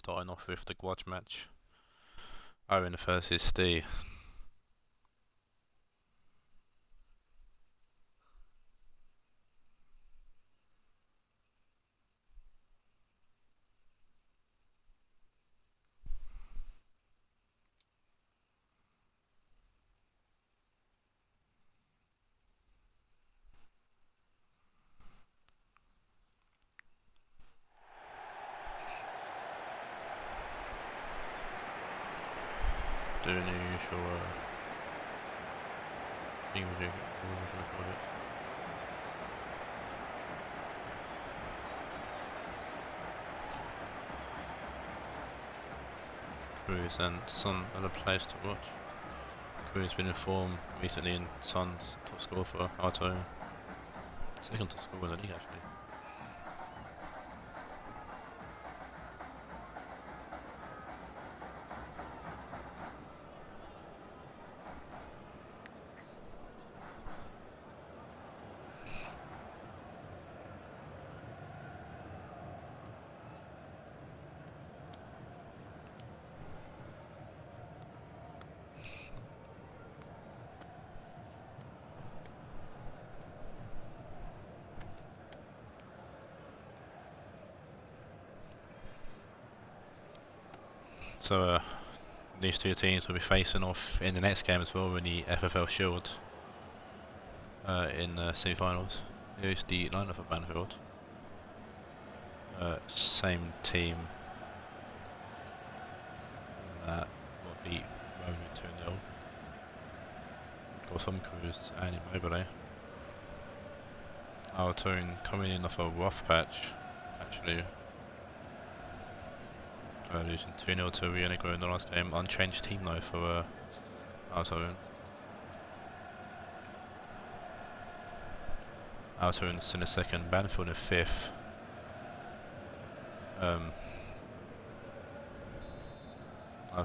starting off with the grudge match. Owen versus Steve. Doing the usual thing we do. Cruz and Son are the players to watch. Cruz has been in form recently and Son's top scorer for Alto. Second top scorer in the league actually. So these two teams will be facing off in the next game as well in the FFL Shield in semi-finals. Here's the lineup for Banfield. Same team that will beat Rome 2-0. Got some Cruz and Immobile. Our tune coming in off a rough patch actually. Losing 2-0 to Rionegro in the last game. Unchanged team though for Taawoun. Taawoun's in the second, Banfield in fifth. I'll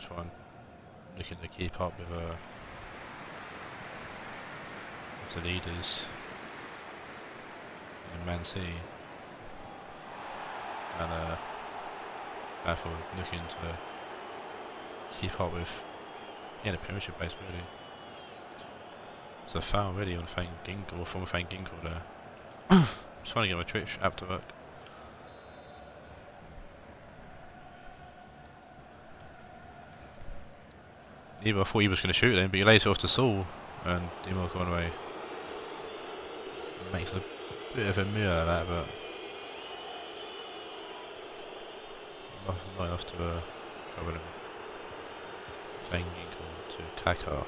try and looking to keep up with the leaders in Man City. And Banfield looking to keep up with the Premiership base really. There's a foul really on Van Ginkel, from Van Ginkel there. I'm trying to get my Twitch app to work. I thought he was going to shoot then, but he lays it off to Saul and Demo gone away. Makes a bit of a mirror of that, but not enough to trouble him. Van Ginkel to Kaka.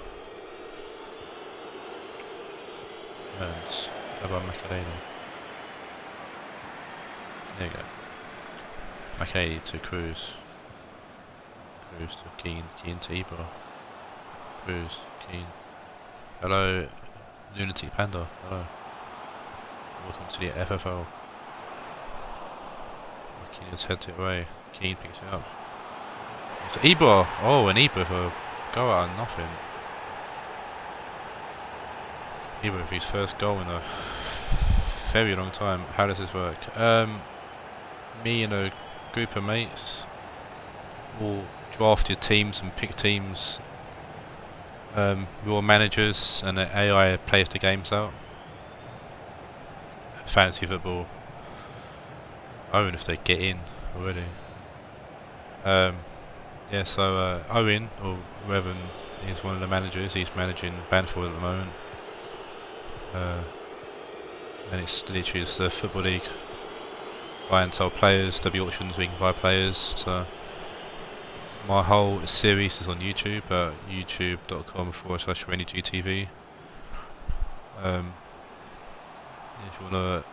And about Macadena. There you go. Macadena to Cruz. Cruz to Keane. Keane to Ibra. Cruz, Keane. Hello, Lunatic Panda. Hello. Welcome to the FFL. Keane has head it away. Keane picks it up. It's Ibra! Oh, an Ibra for a go out of nothing. Ibra with his first goal in a very long time. How does this work? Me and a group of mates all drafted teams and picked teams. We're all managers and the AI plays the games out. Fantasy football. Owen if they get in already. Yeah, so Owen, or whoever is one of the managers, he's managing Banfield at the moment. And it's literally just a football league. Buy and sell players, there'll be auctions where you can buy players. So my whole series is on YouTube at youtube.com/RenegTV. If you want to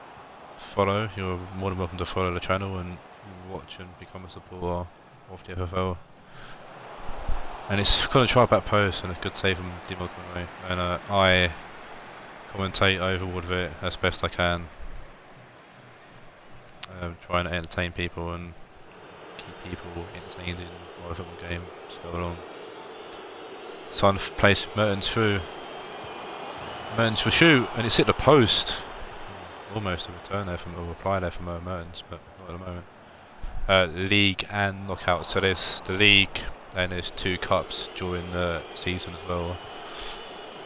follow, you're more than welcome to follow the channel and watch and become a supporter of the FFL. And it's got a try-back post and a good save from Dimo Conway. And I commentate over all of it as best I can. Trying to entertain people and keep people entertained in what a football game to go along. Son plays Mertens through. Mertens for shoot, and it's hit the post. Almost a return there from a reply there from Mertens, but not at the moment. league and knockout. So there's the league and there's 2 cups during the season as well.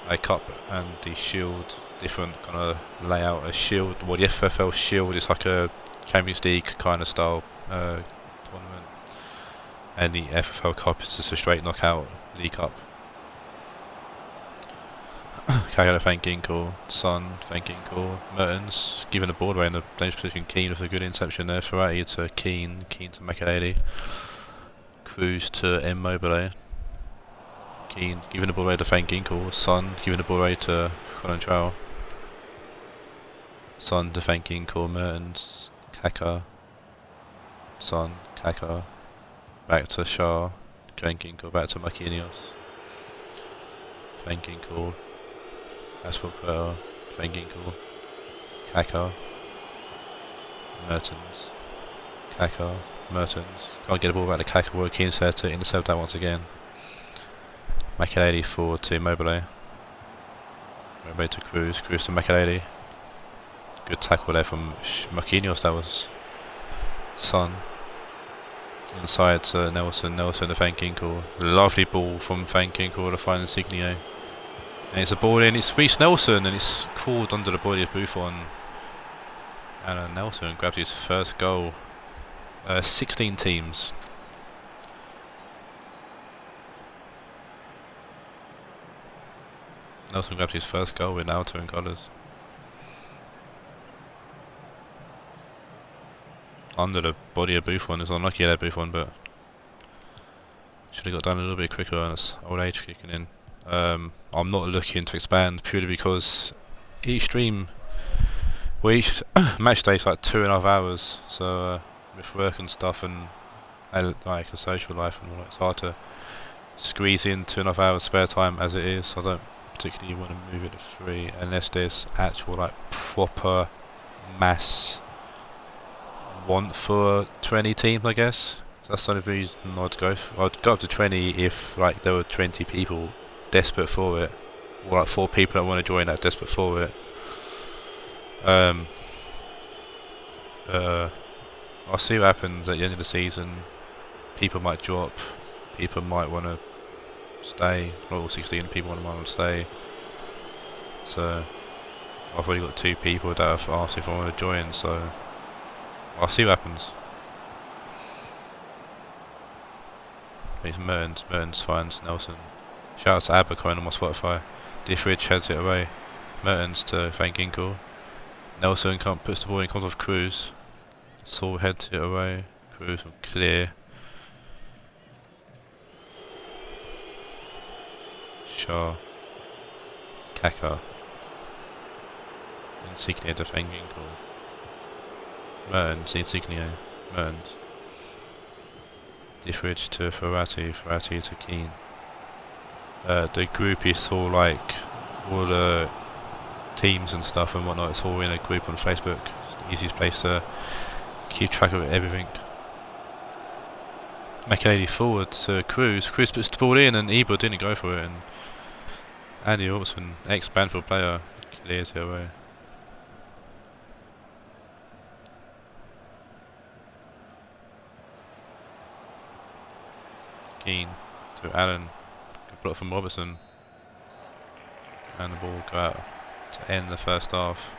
A cup and the shield, different kind of layout. A shield, well, the FFL shield is like a Champions League kind of style tournament, and the FFL cup is just a straight knockout league cup. Kagala thanking call, Son thanking call, Mertens giving the ball away in the dangerous position. Keane with a good interception there. Ferrati to Keane, Keane to Makelele, Cruz to Immobile. Keane giving the ball away to thanking call, Son giving the ball away to Colin, Son to thanking call, Mertens, Kaka, Son, Kaka, back to Shah, thanking call, back to Marquinhos, thanking call. That's for Pearl, thanking call, Kaka, Mertens, Kaka, Mertens. Can't get the ball back to Kaka, where Keane's there to intercept that once again. Makelele forward to Immobile. Immobile to Cruz, Cruz to Makelele. Good tackle there from Marquinhos, that was. Son. Inside to Nelson, Nelson to Van Ginkel. Lovely ball from Van Ginkel to find Insigne. And it's a ball in, it's Reece Nelson, and it's crawled under the body of Buffon. And Nelson grabs his first goal. 16 teams. Nelson grabs his first goal with now touring colours. Under the body of Buffon. It's unlucky there, Buffon, but should have got done a little bit quicker, and it's old age kicking in. I'm not looking to expand purely because each stream, well, each match day is like 2.5 hours, so with work and stuff and like a social life and all that, it's hard to squeeze in 2.5 hours spare time as it is. So I don't particularly want to move it to 3 unless there's actual like proper mass want for 20 teams, I guess. So that's the only reason I'd go up to 20 if like there were 20 people desperate for it, or like 4 people that want to join that desperate for it. I'll see what happens at the end of the season. People might drop, people might want to stay. Not all 16 people want to stay. So I've already got 2 people that have asked if I want to join, so I'll see what happens. It's Mertens finds Nelson. Shout out to Abercoin on my Spotify. Diffridge heads it away. Mertens to Van Ginkel. Nelson puts the ball in contact of Cruz. Saul heads it away. Cruz will clear. Shaw. Kaka. Insigne to Van Ginkel. Mertens, Insigne. Mertens. Diffridge to Ferrati. Ferrati to Keane. The group is all like all the teams and stuff and whatnot. It's all in a group on Facebook. It's the easiest place to keep track of everything. Makelele forward to Cruz. Cruz puts the ball in and Ebro didn't go for it, and Andy Orson, ex-Banfield player, clears it away. Keane to Allen. Block from Robertson, and the ball go out to end the first half.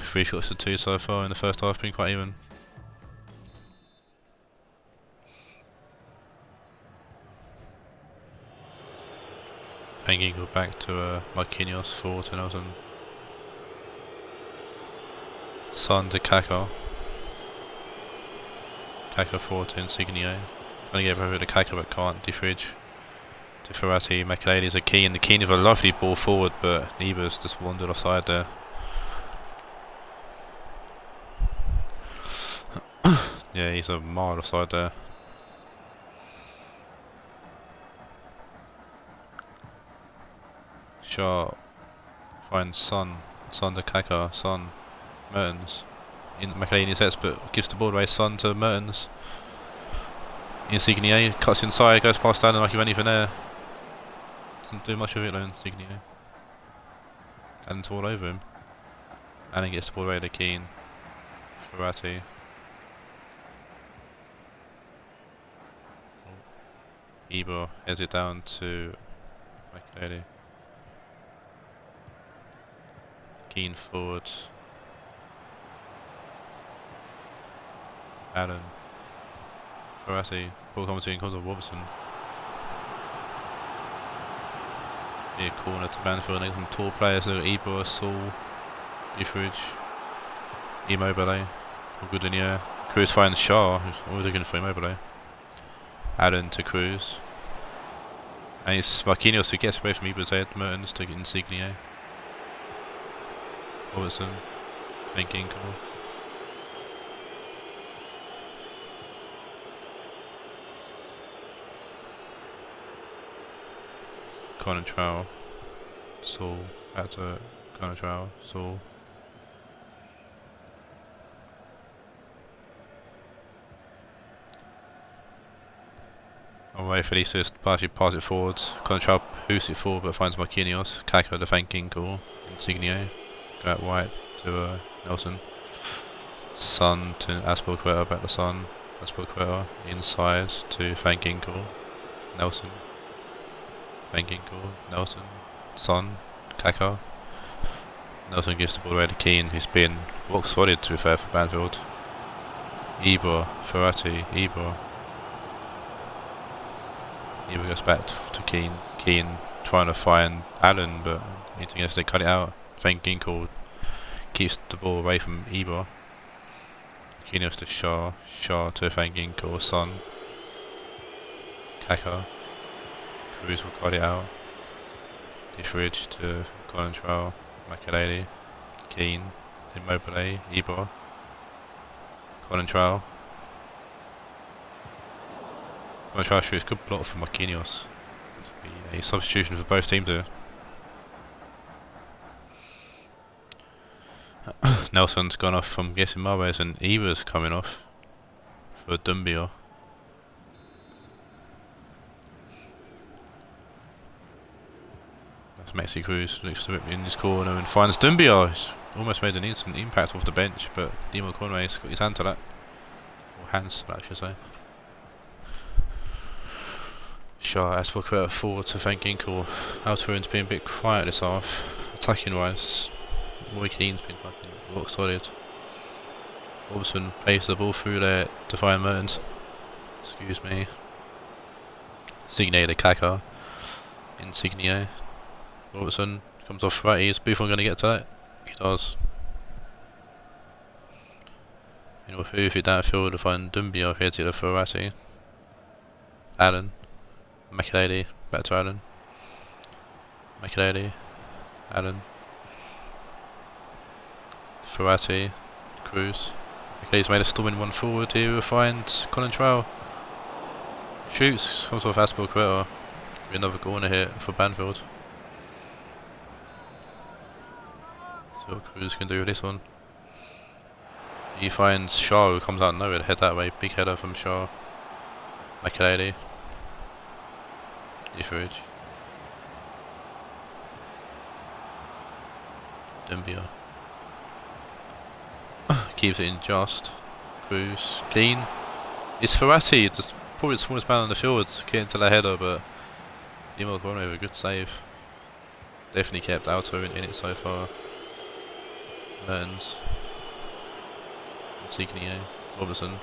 Three shots to 2 so far in the first half, been quite even. Pengi go back to Marquinhos, forward to Nelson. Son to Kaka. Kaka forward to Insigne. Trying to get over to Kaka but can't. Diffridge to Ferrati. Makelele is a Keane. The Keane with a lovely ball forward, but Neber's just wandered offside there. Yeah, he's a mile offside there. Shaw finds Son to Kaka, Son, Mertens. Makelele sets but gives the ball away, Son to Mertens. Insigne cuts inside, goes past Allen like he went even there. Doesn't do much of it though, Insigne. Allen's all over him. Allen gets the ball away to Keane. Verratti. Ibor heads it down to Makelele. Keane forward. Allen. Verratti. Ball comes in, comes off Robertson. Near corner to Banfield, next some tall players, so Ibor, Saul, Etheridge, Immobile, all good in the air. Cruz finds Shaw, who's always looking for Immobile. Allen to Cruz. And it's Marquinhos who gets away from Ibor's head, Mertens to Insigne. Robertson, thinking, cool. Connor Trowell, Saul, back to Connor Trowell, Saul. Away for the assist, partially pass it forwards. Connor Trowell boosts it forward but finds Marquinhos. Kako the thanking call. Insigne, go out wide to Nelson. Son to Aspilicueta, back to Son. Aspilicueta inside to thanking call. Nelson. Thanking call. Nelson. Son. Kaká. Nelson gives the ball away to Keane, who's been rock solid to be fair for Banfield. Ibor. Verratti. Ibor. Ibor goes back to Keane. Keane trying to find Allen, but anything else they cut it out. Thanking call. Keeps the ball away from Ibor. Marquinhos to Shaw. Shaw to thanking call. Son. Kaká. Cruz will cut it out. Etheridge to Colin Trowell, Makelele, Keane, Immobile, Ibor, Colin Trowell. Colin Trowell shoots good block for Marquinhos. Be a substitution for both teams there. Nelson's gone off from guessing Marwes and Eva's coming off for Dumbia. Maxi Cruz looks to it in his corner and finds Dumbia. He's almost made an instant impact off the bench, but Dimo Conway's got his hand to that. Or hands to that, I should say. Shaw Aspilicueta forward to thanking call. Alterin's been a bit quiet this half. Attacking wise, Roy Keane's been fucking rock solid. Robertson plays the ball through there to find Mertens. Excuse me. Insigne to Kaká. Insigne. Robertson comes off right. Is Buffon going to get to that? He does. And we'll move it downfield to find Dumbia here to the Verratti. Allen. Makelele. Back to Allen. Makelele. Allen. Verratti. Cruz. Makelele's made a storming one forward here. We'll find Colin Trowell. Shoots. Comes off Aspilicueta. Another corner here for Banfield. See what Cruz can do with this one. He finds Shaw, who comes out of nowhere to head that way. Big header from Shaw. Makelele. Etheridge. Dumbia. Keeps it in just. Cruz. Keane. It's Verratti, just probably the smallest man on the field, getting to the header, but Dimo Conway with a good save. Definitely kept Alto in it so far. Mertens. Insigne. Robertson.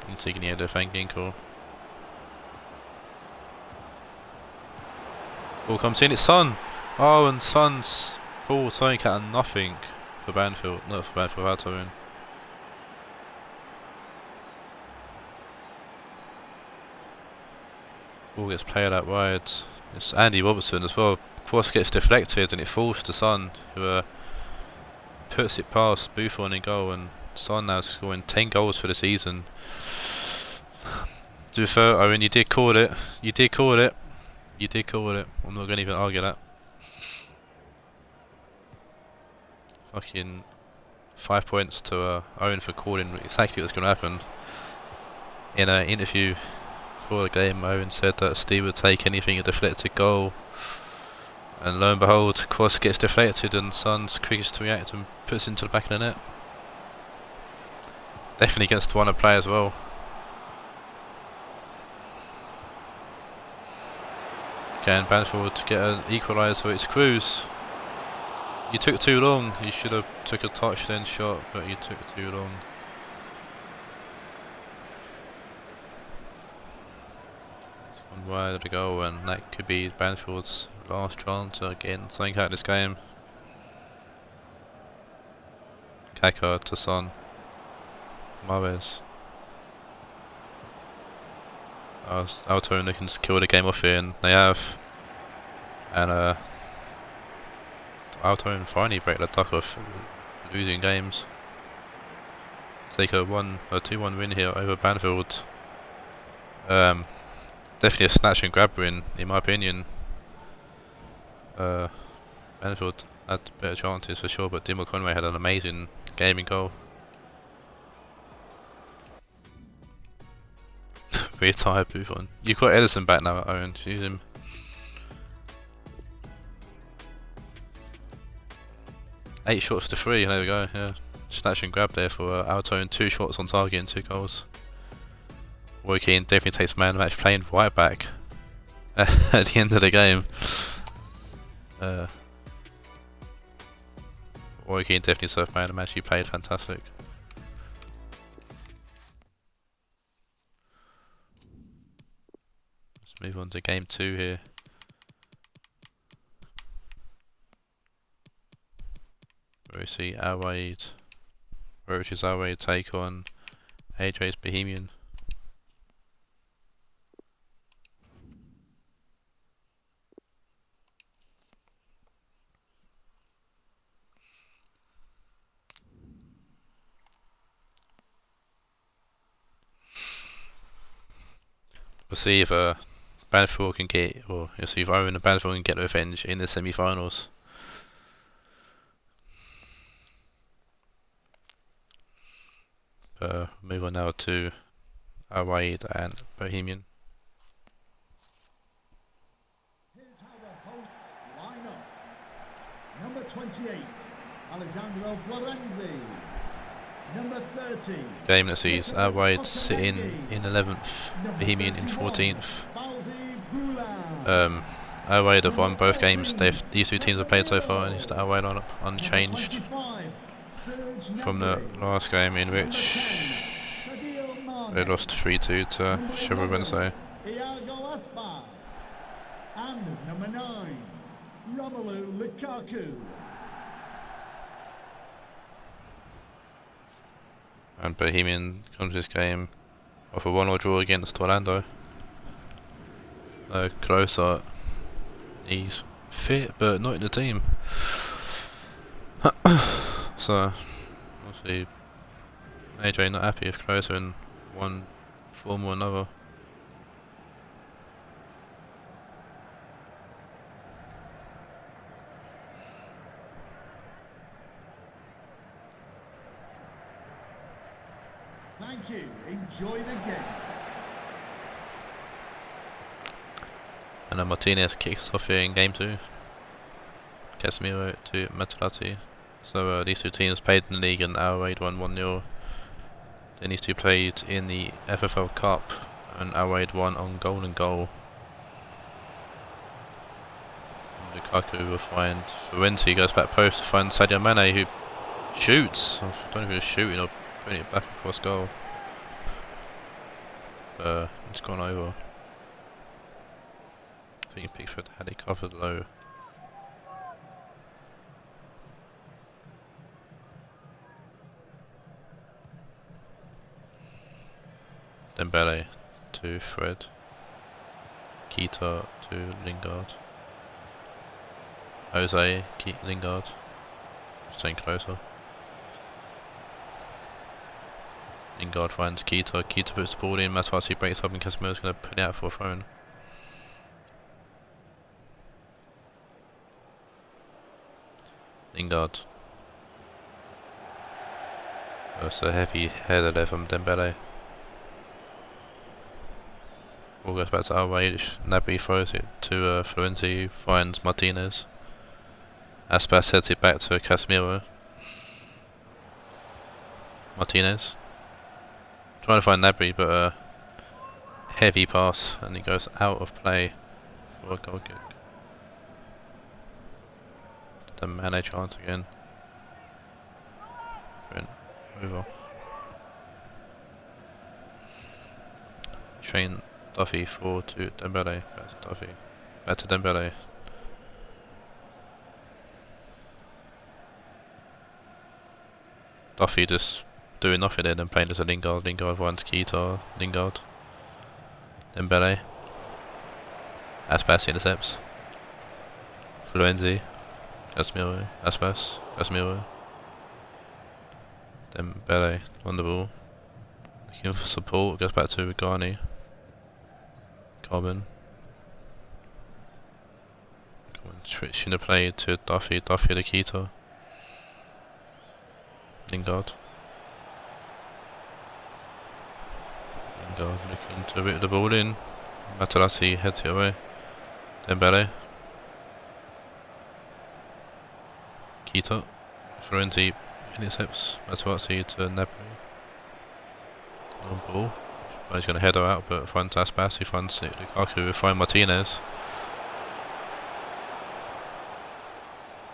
Insigne to thanking call. Ball comes in, it's Son! Oh, and Son's pulled something out of nothing for Banfield, not for Banfield, Alto. Ball gets played out wide. It's Andy Robertson as well. Cross gets deflected and it falls to Son, who puts it past Buffon in goal, and Son now scoring 10 goals for the season. To be fair, Owen, you did call it. You did call it. You did call it. I'm not going to even argue that. Fucking 5 points to Owen for calling exactly what's going to happen. In an interview before the game, Owen said that Steve would take anything a deflected goal, and lo and behold, cross gets deflected and Son's quickest to react and puts it into the back of the net. Definitely against one play as well. Can Banfield get an equaliser? It's Cruz. You took too long. You should have took a touch then shot, but you took too long. It's gone wide of the goal, and that could be Banfield's last chance to get something out of this game. Kaka to Son. Mahrez. Alto looking to kill the game off here, and they have. And Alto finally break the duck of losing games. Take a 2-1 win here over Banfield. Definitely a snatch and grab win, in my opinion. Banfield had better chances for sure, but Dimmer Conway had an amazing gaming goal. Retired Buffon. You've got Edison back now, Owen. Use him. Eight shots to 3. There we go. Yeah, snatch and grab there for Alto, and 2 shots on target and 2 goals. Roy Keane definitely takes man of the match, playing right back at the end of the game. Roy Keane definitely served man of the match. He played fantastic. Move on to game 2 here. Where we see Raed, Roach's Raed take on Ajax Bohemian. We'll see if Banfield can get, or you'll see if Owen and Banfield can get revenge in the semi-finals. Move on now to Raed and Bohemian. Here's how the hosts line up. Number 28, Alessandro Florenzi. Number 30. Game that sees Raed sitting in 11th, Bohemian in 14th. Raed have won both games these two teams have played so far, and it's the Raed lineup unchanged from the last game, in which they lost 3-2 to Sheffield Wednesday. And number 9, Romelu Lukaku. And Bohemian comes to this game off a 1-1 draw against Orlando. No closer. He's fit but not in the team. So obviously AJ not happy with closer in one form or another. Thank you. Enjoy the game. And then Martinez kicks off here in game 2. Casemiro to Matalati. So these two teams played in the league, and Raed won 1-0. Then these two played in the FFL Cup, and Raed won on goal and goal. And Lukaku will find Florenzi, goes back post to find Sadio Mane, who shoots. I don't know if he was shooting or putting it back across goal. But it's gone over. I think Pickford had it covered low. Dembele to Fred. Keita to Lingard. Jose, Lingard. Staying closer. Lingard finds Keita. Keita puts the ball in. Matuasi breaks up, and Casemiro's going to put it out for a throw. Lingard. It's a heavy header there from Dembele. Ball goes back to Raed. Gnabry throws it to Florenzi, finds Martinez. Aspas heads it back to Casemiro. Martinez. Trying to find Gnabry, but heavy pass, and he goes out of play for a goal kick. The Mane chance again. Over. Train Duffy forward to Dembele. Back to Duffy. Back to Dembele. Duffy just doing nothing there, then playing as a Lingard. Lingard finds Keita. Lingard. Dembele. Aspas intercepts. Florenzi. Casemiro. Aspas. Casemiro. Dembele on the ball. Looking for support. Goes back to Garni. Carbon. Switching the play to Duffy. Duffy to Keita. Lingard. Lingard looking to whip the ball in. Materazzi heads it away. Dembele. Keita. Florenzi intercepts. Materazzi to Gnabry. On ball. He's going to head her out, but finds Aspas. He finds Lukaku. We find Martinez.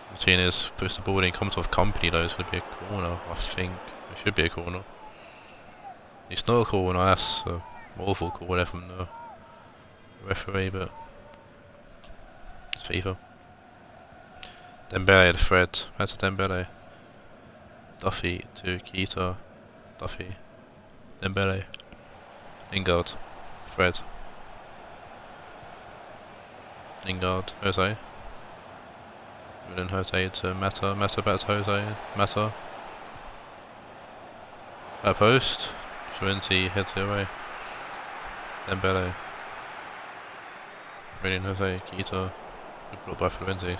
Martinez puts the ball in, comes off company though. It's going to be a corner, I think. It should be a corner. It's not a corner, that's an awful call there from the referee, but it's FIFA. Dembele to Fred, back to Dembele. Duffy to Keita. Duffy. Dembele. Lingard. Fred. Lingard. Jose. Then Jose to Mata. Mata back to Jose. Mata. Back post. Florenzi heads it away. Dembele. Brilliant Jose. Keita. Good block by Florenzi.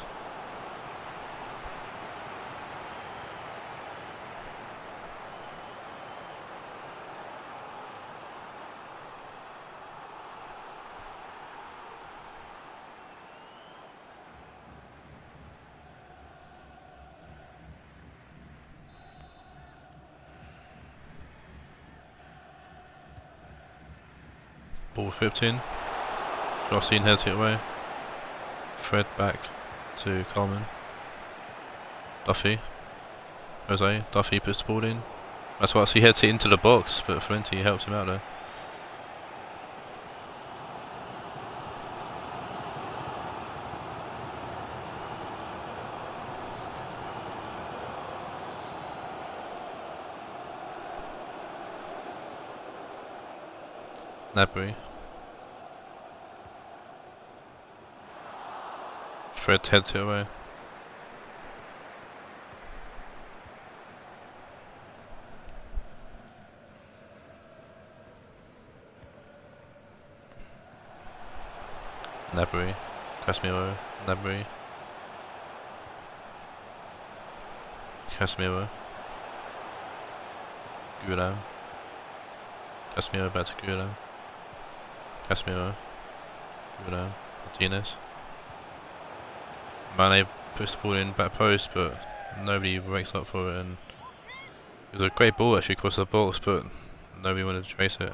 Ball whipped in. Rossin heads it away. Fred back to Coleman. Duffy. Jose. Duffy puts the ball in. That's why he heads it into the box, but Florenzi helps him out there. Gnabry. Fred heads it away. Gnabry. Casemiro. Gnabry. Casemiro. Gulam. Casemiro back to Gulam. Casemiro. Gulam. Martinez. Mane puts the ball in back post, but nobody breaks up for it, and it was a great ball actually across the box, but nobody wanted to trace it.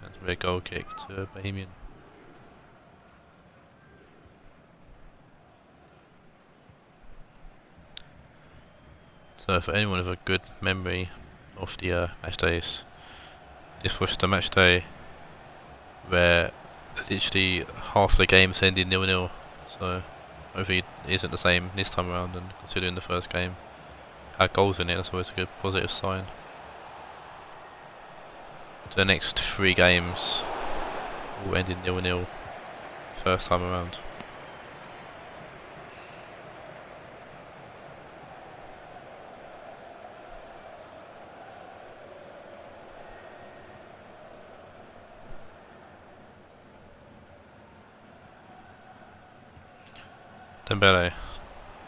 And it's a goal kick to Bohemian. So for anyone with a good memory of the match days, this was the match day where literally half the games ended 0-0. So hopefully it isn't the same this time around, and considering the first game had goals in it, that's always a good positive sign. The next 3 games all ended 0-0 first time around. Dembele,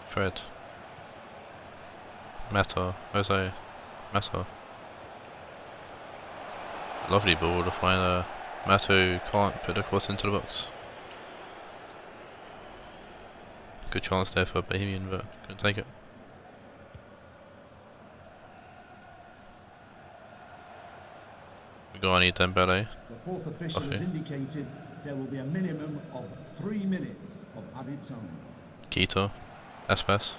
Fred, Mata, Jose, Mato. Lovely ball to find Mato can't put the cross into the box. Good chance there for Bohemian, but couldn't take it. Gani Dembele. The fourth official has indicated there will be a minimum of 3 minutes of added time. Quito. Aspas.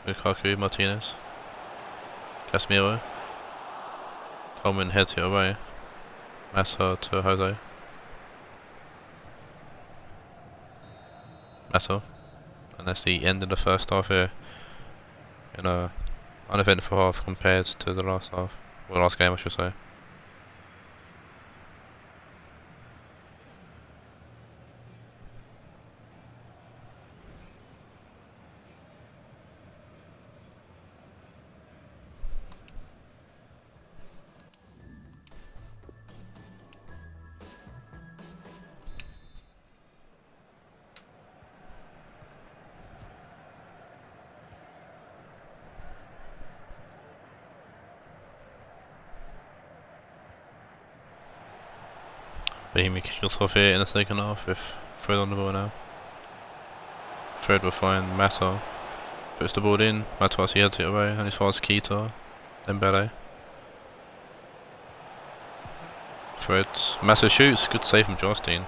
Lukaku, Martinez. Casemiro. Coleman heads it away. Massa to Jose. Massa. And that's the end of the first half here. In a uneventful half compared to the last half. Well, last game I should say. Bohemian kick us off here in the second half with Fred on the ball now. Fred will find Mata. Puts the ball in, Matuasi heads it away, and as far as Quito, Dembele. Fred, Massa shoots, good save from Justin.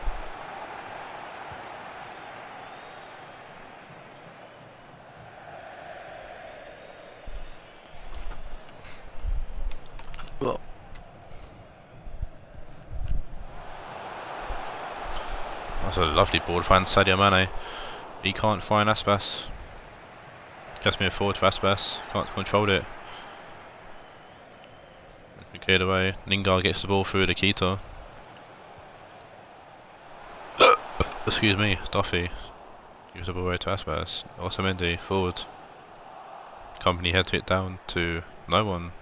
That's a lovely ball to find Sadio Mane. He can't find Aspas. Gets me forward to Aspas. Can't control it. Cleared away. Lingard gets the ball through to Quito. Excuse me, Duffy. Gives the ball away to Aspas. Otamendi forward. Company heads it down to no one.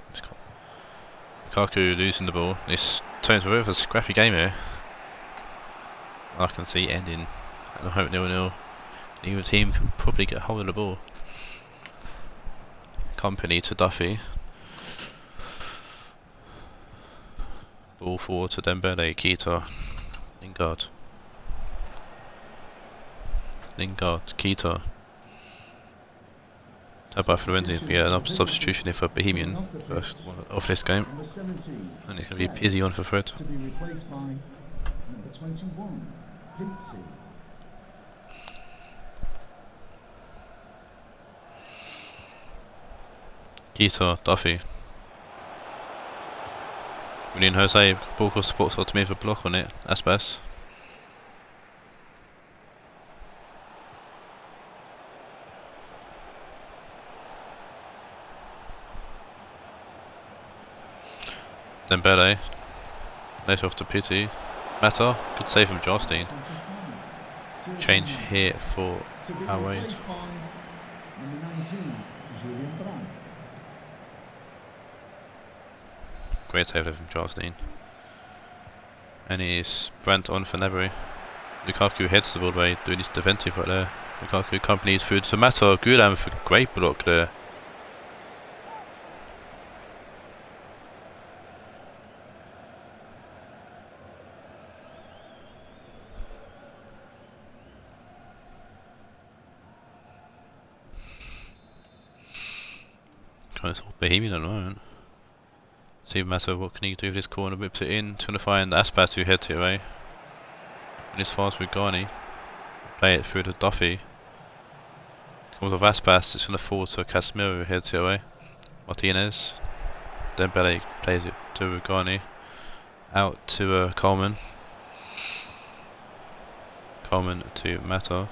Lukaku losing the ball. This turns a bit of a scrappy game here. I can see ending at the moment 0-0. Neither team can probably get hold of the ball. Company to Duffy. Ball forward to Dembele, Quito, Lingard. Quito. How about for the Wednesday? Yeah, another substitution here for Bohemian first one of this game. And it's going to be Pizzi on for Fred. To be replaced by number 21, Pizzi. Quito, Duffy. We need Jose, ball cross supports to me for block on it, Aspas. Dembele, later off to Pizzi. Mata, good save from Justin. Change here for Raed. Great save there from Justin. And he's Brandt on for Nebry. Lukaku heads the ball away, doing his defensive right there. Lukaku accompanies through to Mata. Gulam for great block there. Kind of Bohemian at the moment. See Massa, what can he do with this corner, whips it in, trying to find Aspas who heads it away. And it's fast with Gani. Play it through to Duffy. Comes off Aspas, it's going to fall to Casemiro who heads it away. Martinez. Dembele plays it to Gani. Out to Coleman. Coleman to Mata.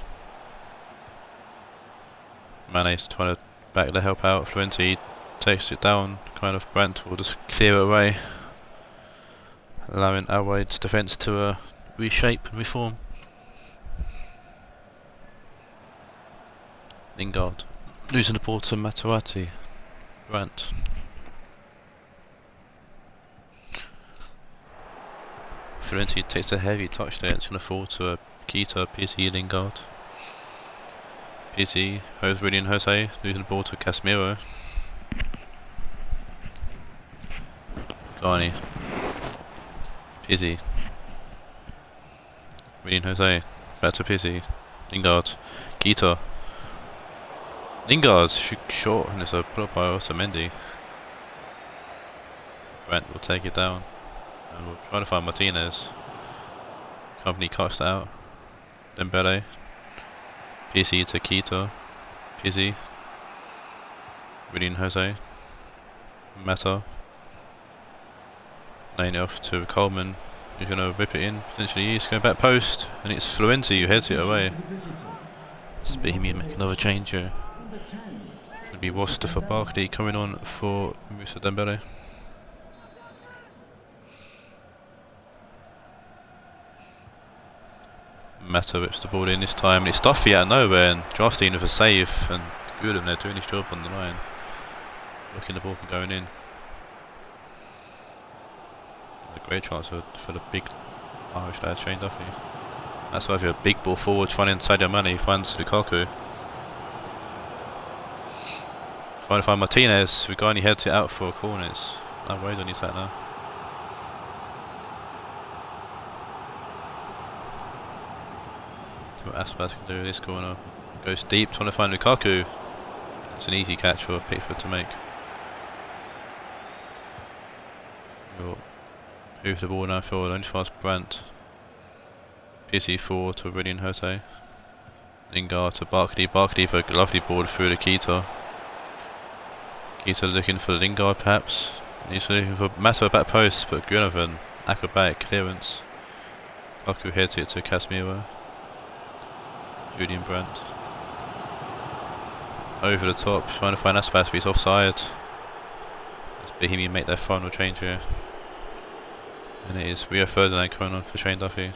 Mane's trying to back the help out. Fluenti takes it down, kind of Brandt will just clear it away, allowing Raed's defence to reshape and reform. Lingard losing the ball to Matuati. Brandt. Fluenti takes a heavy touch there, it's going to fall to Quito, Pizzi, Lingard. Pizzi, Jose losing the ball to Casemiro. Barney. Pizzi. William Jose. Back to Pizzi. Lingard. Gita. Lingard's short and it's a pull up by Otamendi. Brent will take it down. And we'll try to find Martinez. Company cuts it out. Dembele. Pizzi to Kita. Pizzi. William Jose. Mata. Laying it off to Coleman. He's going to whip it in. Potentially he's going back post. And it's Fluenti who heads it away. It's Bohemian making another change here. It'll be Worcester for Barkley coming on for Moussa Dembele. Mata whips the ball in this time, and it's Duffy out of nowhere, and Jarstein with a save, and good of them there doing his job on the line, blocking the ball from going in. A great chance for the big Irish lad Shane Duffy. That's why if you're a big ball forward finding Sadio Mane, he finds Lukaku. Trying to find Martinez, who only heads it out for a corner. It's no way on his that now. What Aspas can do in this corner. Goes deep, trying to find Lukaku. It's an easy catch for Pickford to make. We'll move the ball now forward, only fast Brandt. Pizzi forward to William Jose. Lingard to Barkley. Barkley for a lovely ball through to Kita. Kita looking for Lingard perhaps. He's looking for Mata back post, but Gunnavan acrobatic clearance. Lukaku heads it to Casemiro. Julian Brandt. Over the top, trying to find Aspas, but he's offside. As Bohemian make their final change here. And it is Rio Ferdinand coming on for Shane Duffy.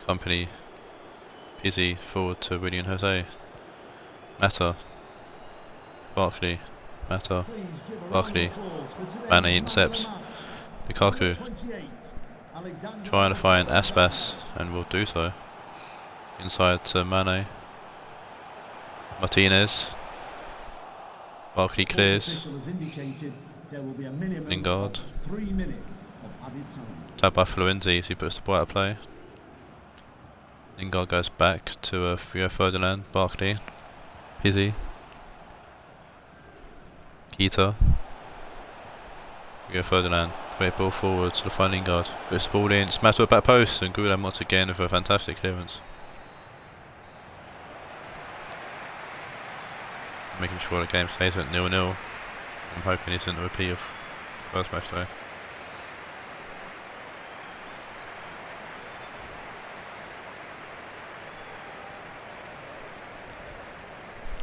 Company. Pizzi forward to William Jose. Mata. Barkley. Mata. Barkley. Mane intercepts. Lukaku. Trying to find Aspas, and will do so. Inside to Mane. Martinez. Barkley clears. Lingard. Tapped by Fluenzi as he puts the ball out of play. Lingard goes back to Rio Ferdinand. Barkley. Pizzi. Kita. Rio Ferdinand. Great ball forward to the final Lingard. Puts the ball in. Smashed at back post, and Gulam once again with a fantastic clearance. Making sure the game stays at 0-0. I'm hoping it isn't a repeat of first match though.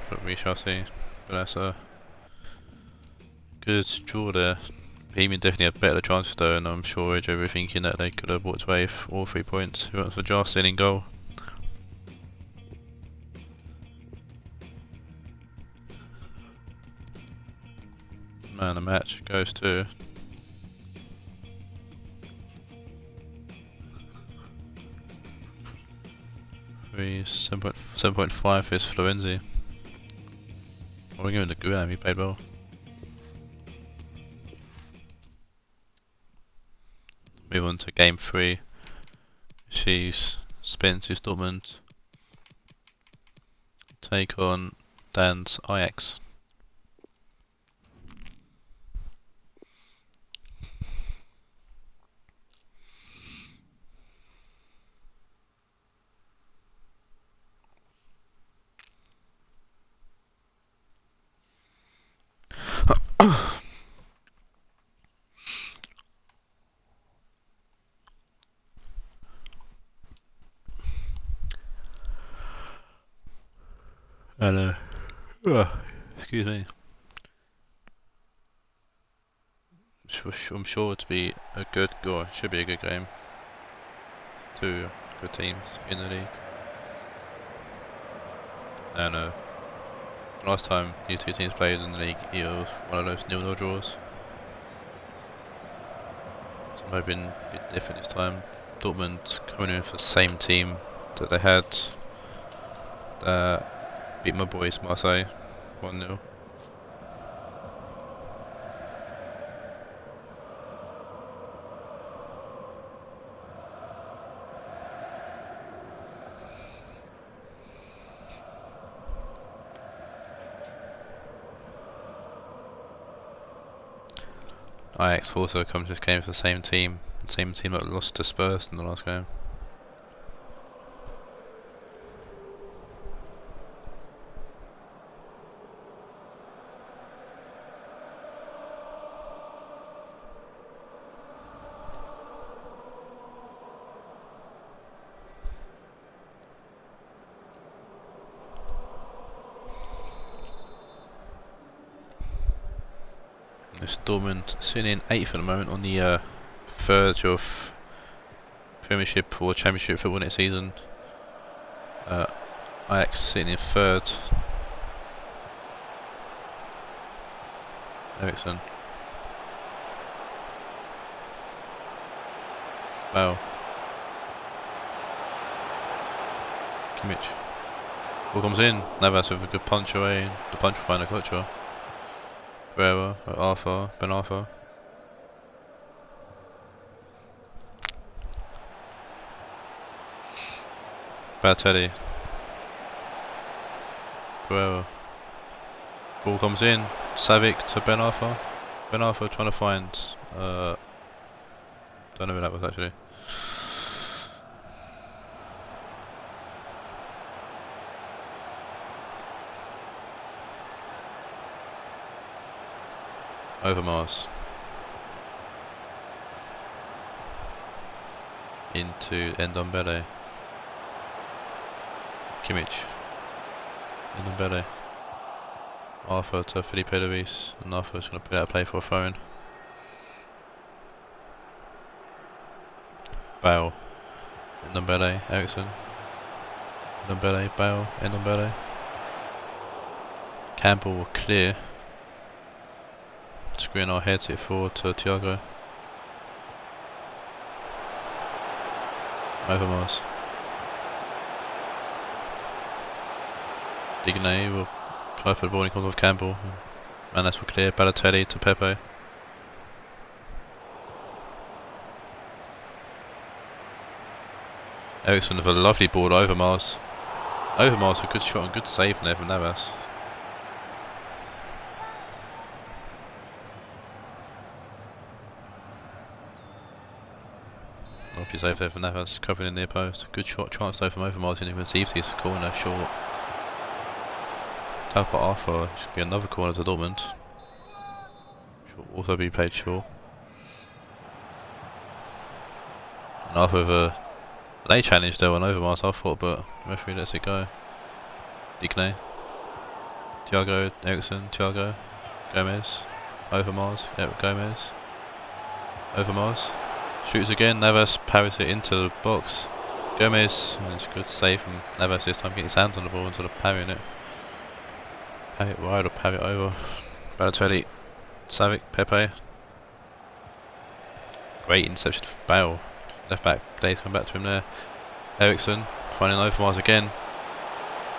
But we shall see. But that's a good draw there. Bohemian definitely had better chances though, and I'm sure AJ were thinking that they could have walked away with all 3 points. Who wants for Jarstein in goal? Man, the match goes to 7.5 is Fluenzi. We're giving the Gulam, he played well. Move on to game 3. She's Spence's Dortmund take on Dan's Ajax. Hello. Excuse me. I'm sure to be a good goal. Should be a good game. 2 good teams in the league. And last time these 2 teams played in the league, it was one of those 0-0 draws. So I'm hoping a bit different this time. Dortmund coming in for the same team that they had. Beat my boys Marseille 1-0. Ajax also comes to this game for the same team that lost to Spurs in the last game. This Dortmund sitting in 8th at the moment on the verge of Premiership or Championship football next season. Ajax sitting in 3rd. Ericsson. Wow. Kimmich. Ball comes in. Navas with a good punch away. The punch will find a culture. Pereira, Arthur, Ben Arthur. Balotelli. Pereira. Ball comes in. Savic to Ben Arthur. Ben Arthur trying to find. Don't know who that was actually. Overmars into Ndombele. Kimmich. Ndombele. Arthur to Felipe Luis, and Arthur's going to put out a play for a phone. Bale. Ndombele. Ericsson. Ndombele. Bale. Ndombele. Campbell will clear. Screen our heads it forward to Thiago. Overmars. Digne will try for the ball and comes off Campbell. And that's will clear. Balotelli to Pepe. Ericsson with a lovely ball to Overmars. Overmars a good shot and good save from there from Navas. Lovely save there from Navas, covering in near post. Good shot, chance though from Overmars, and you can see if this corner short. Tap Arthur, should be another corner to Dortmund. Should also be played short. And Arthur with a late challenge there on Overmars, I thought, but referee lets it go. Digne. Thiago, Ericsson, Thiago, Gomez, Overmars, Gomez, Overmars. Shoots again, Navas parries it into the box. Gomez, and it's a good save from Navas this time, getting his hands on the ball instead of parrying it. Parry it wide or parry it over. Balotelli, Savic, Pepe. Great interception from Bale. Left back, Blade come back to him there. Ericsson, finding Overmars again.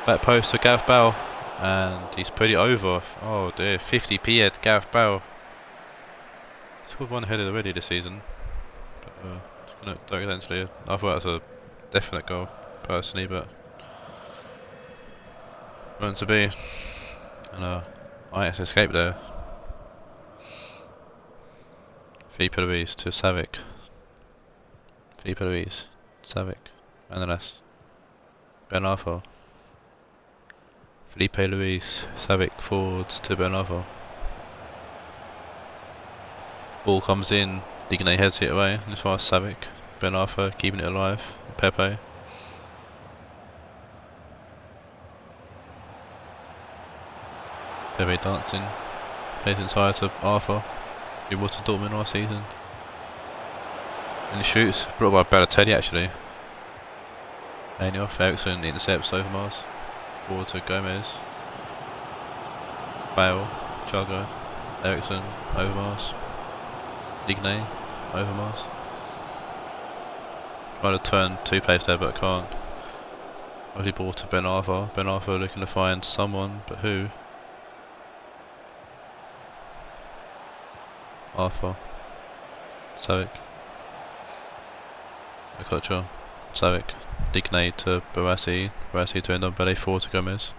Back post to Gareth Bale. And he's put it over. Oh dear, 50p at Gareth Bale. He's scored one headed already this season. Eventually, I thought that was a definite goal personally, but meant to be. And Ajax escaped there. Felipe Luis to Savic. Felipe Luis, Savic, Manolas, Ben Arthur. Felipe Luis, Savic forwards to Ben Arthur. Ball comes in. Digne heads it away, and as far as Savic, Ben Arthur keeping it alive, Pepe. Pepe dancing, plays inside to Arthur, who was to Dortmund last season. And he shoots, brought by Balotelli actually. Laying off, Ericsson intercepts Overmars, forward to Gomez. Bale, Thiago, Ericsson, Overmars. Digne, Overmars. Trying to turn two plays there but can't. Lovely ball to Ben Arthur. Ben Arthur looking to find someone, but who? Arthur. Savic. Okocha. Savic. Digne to Barassi. Barassi to Ndombele, forward to Gomez.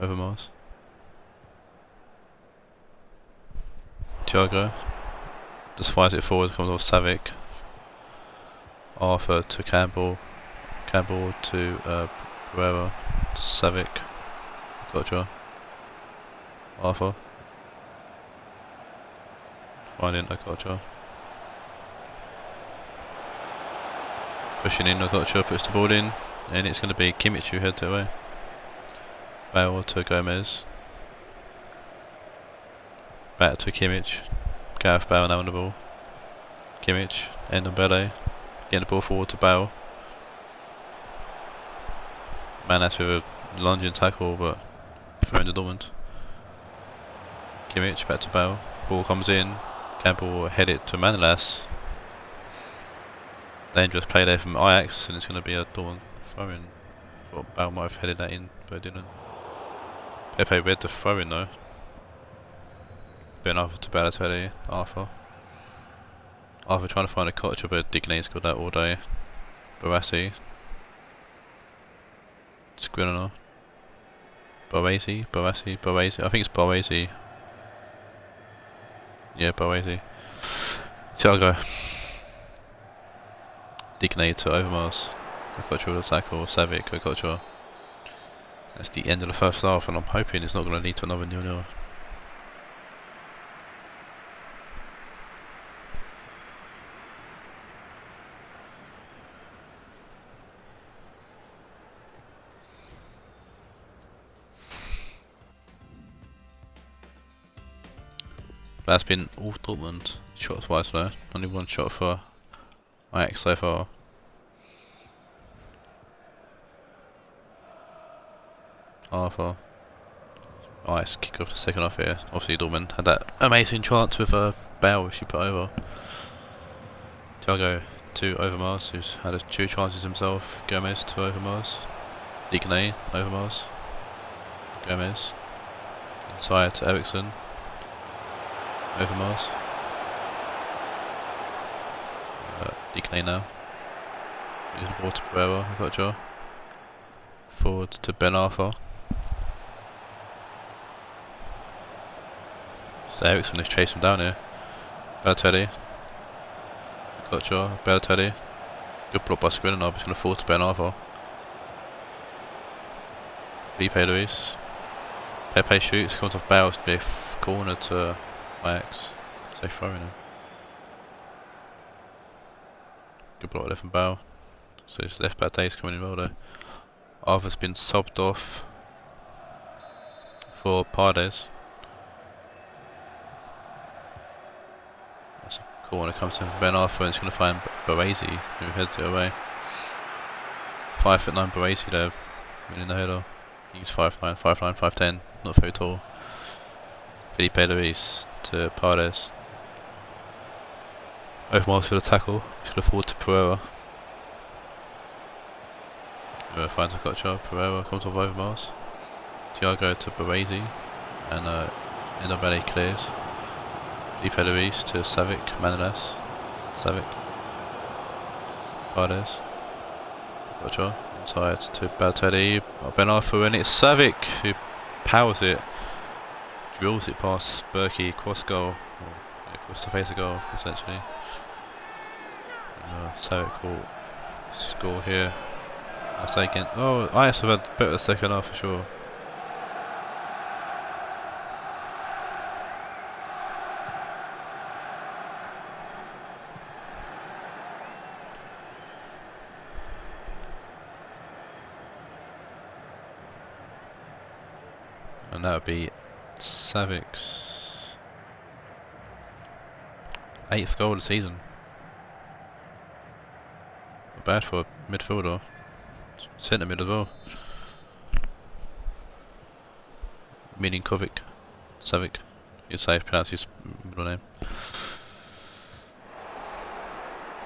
Overmars. Thiago just fires it forward, comes off Savic. Arthur to Campbell. Campbell to Pereira. Savic. Gotcha. Arthur. Finding Gotcha. Pushing in Gotcha, puts the ball in, and it's going to be Kimmich who heads it away. Bale to Gomez. Back to Kimmich. Gareth Bale now on the ball. Kimmich, end on Bele. Getting the ball forward to Bale. Man, that's with a lunging tackle, but throwing the Dortmund. Kimmich back to Bale. Ball comes in. Campbell will head it to Manolas. Dangerous play there from Ajax, and it's going to be a Dortmund throw-in. Thought Bale might have headed that in, but it didn't. Pepe read the throw-in though. Ben Arthur to Balotelli. Arthur trying to find a Koch, but Digne's got that all day. Barassi. Skriniar. Baresi. I think it's Baresi. Yeah, Baresi. Thiago. Digne to Overmars. Koch with a tackle. Savic. Koch. That's the end of the first half, and I'm hoping it's not going to lead to another 0-0. That's been all Dortmund. Shot twice though. Only one shot for Ajax so far. Arthur. Nice kick off the second half here. Obviously Dortmund had that amazing chance with Bale which he put over. Thiago to Overmars, who's had 2 chances himself. Gomez to Overmars. Digne, Overmars. Gomez. Inside to Eriksson. Overmars. Digne now. Using the ball to Pereira, Gotcha. Forward to Ben Arthur. So Eriksson is chasing him down here. Balotelli. Gotcha. Balotelli. Good block by Skriniar, he's going to fall to Ben Arthur. Felipe Luis. Pepe shoots, comes off Bale, to be a corner to Ajax. So throwing him. Good block there from Bale. So his left back days coming in well there. Arthur's been subbed off for Paredes. That's a corner comes in from Ben Arthur, and it's going to find Baresi, who heads it away. 5'9" Baresi there, winning the header. He's 5'9", 5'10", not very tall. Felipe Luis to Paredes. Overmars for the tackle. He's going to forward to Pereira. Finds a Gotcha. Pereira comes off Overmars. Thiago to Baresi. And Endobele clears. Felipe Luis to Savic. Manolas. Savic. Paredes. Gotcha. Inside to Balotelli. Ben Arthur, and it's Savic who powers it. Drills it past Berkey, cross goal, across the face of goal essentially. Savic will score here. I was taking. Oh, Ajax have had better second half for sure. And that would be Savic's 8th goal of the season. Not bad for a midfielder. Centre mid as well. Milinkovic. Savic. You'd say if you pronounce his middle name.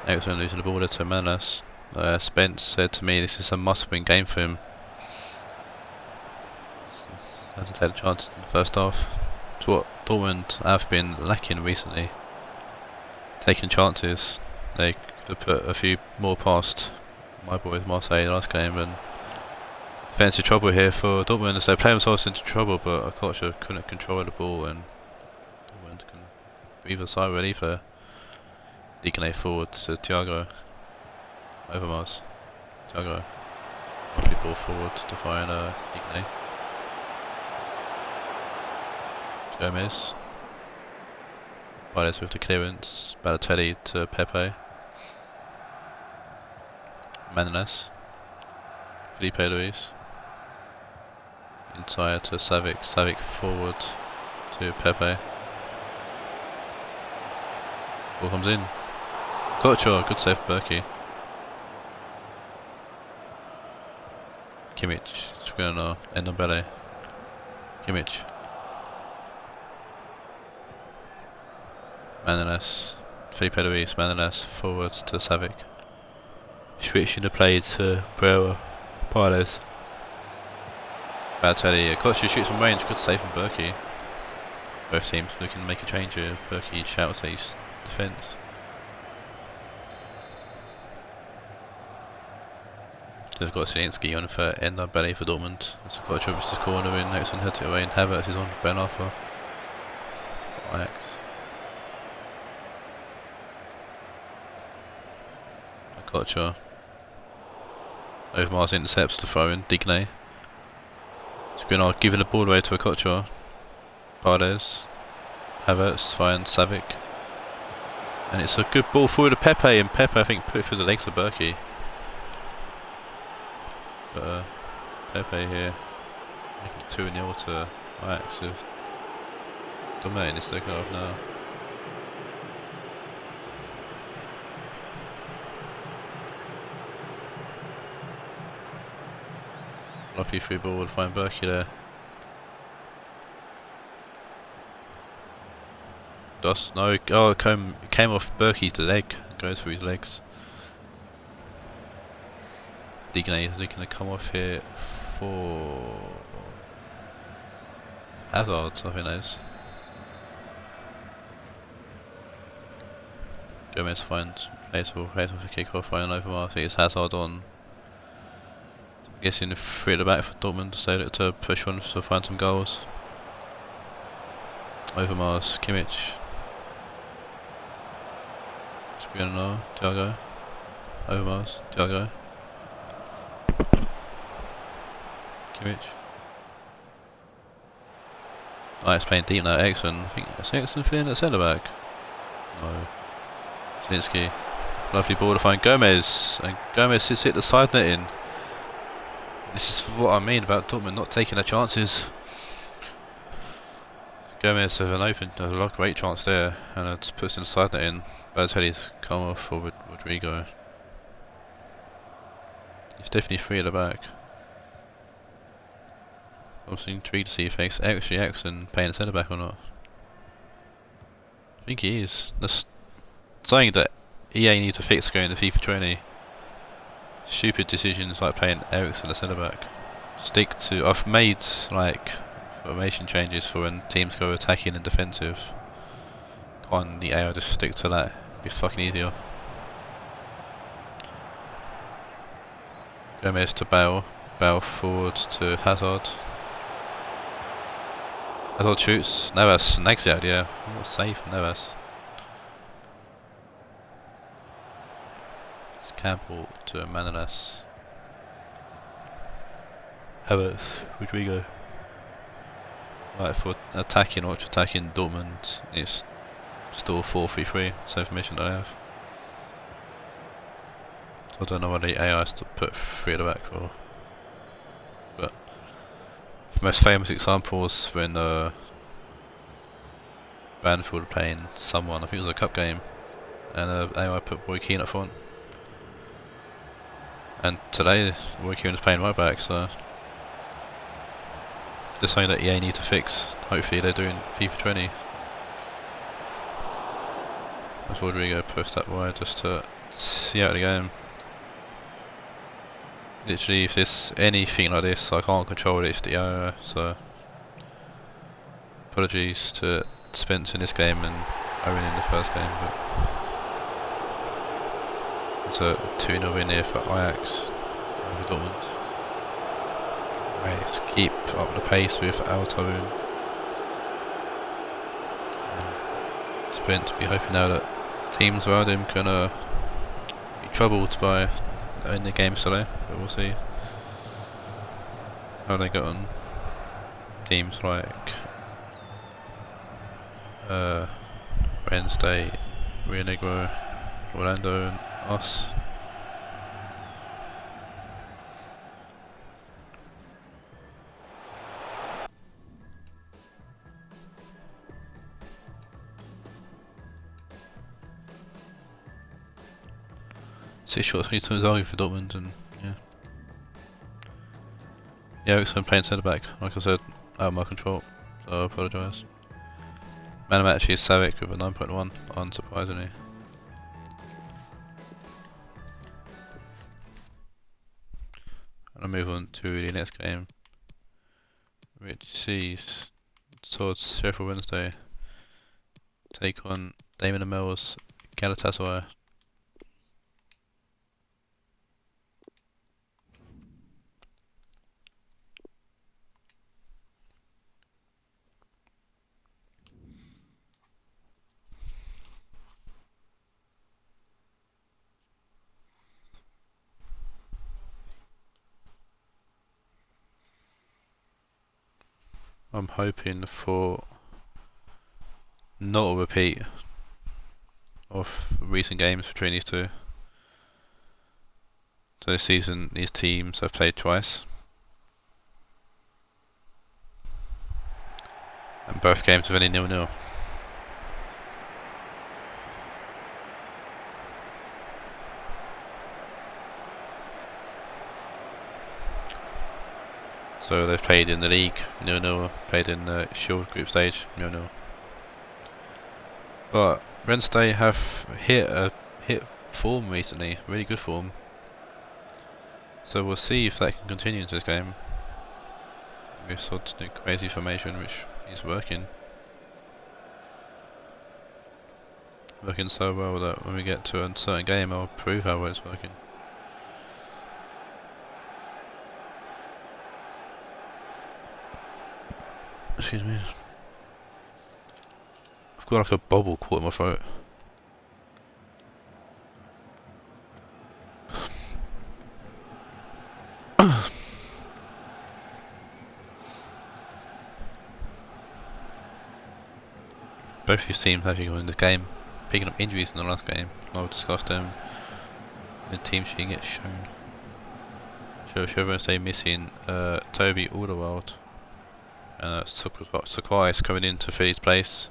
Eriksson losing the ball there to Manolas. Spence said to me this is a must-win game for him. Had to take the chances in the first half. It's what Dortmund have been lacking recently. Taking chances. They could have put a few more past my boys Marseille last game, and defensive trouble here for Dortmund as they play themselves into trouble, but Koch couldn't control the ball and Dortmund can either side really for Deacon forward to Thiago. Overmars. Thiago. Lovely ball forward to find Deacon. Gomez. Paredes with the clearance. Balotelli to Pepe. Manolas. Felipe Luis. Inside to Savic. Savic forward to Pepe. Ball comes in. Kocho, good save for Berkey. Kimmich, Skriniar, Ndombele. Kimmich. Manolas. Felipe Luis, Manolas forwards to Savic. Switching the play to Pereira. Paredes. Balotelli. Kocho shoots from range, good save from Berkey. Both teams looking to make a change here. Berkey shouts at his defence. They've got Zielinski on for Ndombele for Dortmund. It's got a triple to corner in. Nixon heads it away and Havertz is on Ben Arthur. Ajax. Kocha. Overmars intercepts the throw in. Digne. Skriniar giving the ball away to Kocha. Paredes. Havertz finds Savic. And it's a good ball forward to Pepe, and Pepe I think put it through the legs of Berkey. But Pepe here making 2-0 to Ajax with dominating this second half now. Lovely free ball to find Berkey there. No, oh, it came off Berkey's leg, goes through his legs. Digne is looking to come off here for Hazard, I think that is. Gomez finds place off the kick-off, right over Marseille. It's Hazard on. I'm guessing the 3 at the back for Dortmund to push on to find some goals. Overmars, Kimmich. Skriniar, Thiago. Overmars, Thiago. Kimmich. It's playing deep now. Eriksson. I think is Eriksson filling at centre back. No. Zielinski. Lovely ball to find Gomez, and Gomez has hit the side netting. This is what I mean about Dortmund not taking their chances. Gomez has a great chance there, and it puts in the side netting. Balotelli's come off for Rodrigo. He's definitely 3 at the back. I'm also intrigued to see if actually Eriksson playing centre back or not. I think he is. That's something that EA need to fix going to FIFA 20. Stupid decisions like playing Eriksson as centre back. Stick to. I've made like formation changes for when teams go attacking and defensive. Can't the AI just stick to that? It'd be fucking easier. Gomez to Bale. Bale forward to Hazard. Hazard shoots. Navas snags it out, yeah. What a save from Navas. It's Campbell to Manolas. Havertz, Rodrigo. Right, for attacking or attacking Dortmund, it's still 4-3-3. Same formation that I have. I don't know what the AI is to put 3 at the back for. But the most famous examples when Banfield were playing someone, I think it was a cup game, and AI put Roy Keane up front. And today Roy Keane is playing right back, so there's something that EA need to fix. Hopefully they're doing FIFA 20. As Rodrigo pushed that wide just to see out the game. Literally, if there's anything like this, I can't control it, it's the AI, so apologies to Spence in this game and Owen in the first game, but it's a 2-0 win here for Ajax over Dortmund. Let's keep up the pace with Taawoun. point to be hoping now that teams around him can be troubled by in the games today, but we'll see how they get on. Teams like Wednesday, Rionegro, Orlando and us. Six shots, 22 is argued for Dortmund, and yeah, Ajax playing centre back. Like I said, out of my control, so I apologise. Man of the match is Savic with a 9.1, unsurprisingly. And I move on to the next game, which sees Swords Sheffield Wednesday take on Damon and Mel's Galatasaray. I'm hoping for not a repeat of recent games between these two. So this season these teams have played twice, and both games have ended 0-0. So they've played in the league 0-0, played in the Shield group stage 0-0. But Wednesday have hit form recently, really good form. So we'll see if that can continue into this game. With Sod's new crazy formation, which is working so well that when we get to a certain game, I'll prove how well it's working. Excuse me. I've got like a bubble caught in my throat. Both these teams actually in this game picking up injuries in the last game. I'll discuss them. The team sheet gets shown. Sheffield Wednesday missing Toby Alderweireld. And Sakai is coming into Philly's place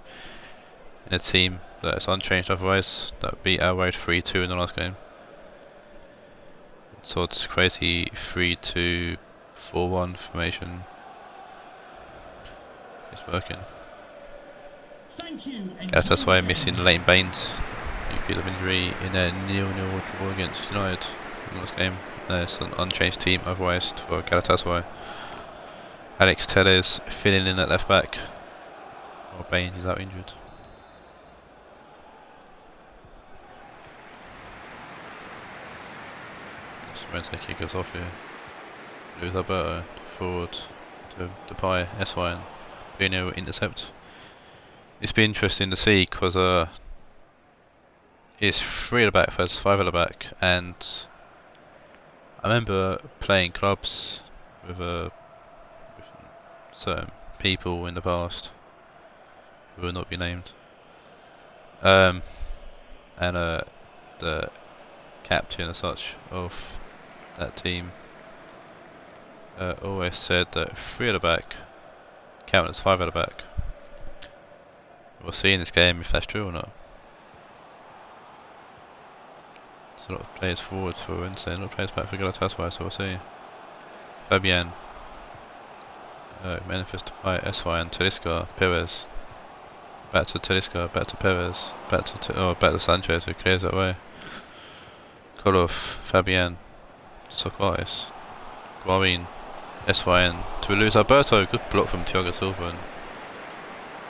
in a team that is unchanged otherwise, that beat Raed 3-2 in the last game. So it's crazy 3-2-4-1 formation. It's working. Yeah, that's why I'm missing Leighton Baines. He got an injury in a 0-0 draw against United in the last game. It's an unchanged team otherwise for Galatasaray. Alex Telles filling in at left back, while Baines is out injured. Spencer kick us off here. Lose Alberto, forward to Depay, S1, and Bruno intercept. It's been interesting to see because it's 3 at the back versus 5 at the back, and I remember playing clubs with certain people in the past who will not be named, and the captain as such of that team always said that 3 at the back counted as 5 at the back. We'll see in this game if that's true or not. There's a lot of players forward for Wednesday, a lot of players back for Galatasaray, so we'll see. Fabian, manifest by SY and Talisca, Perez. Back to Talisca, back to Perez, back to Sanchez who clears that way. Kolov, Fabian, Socais, Guarin, SYN. To lose Alberto, good block from Thiago Silva, and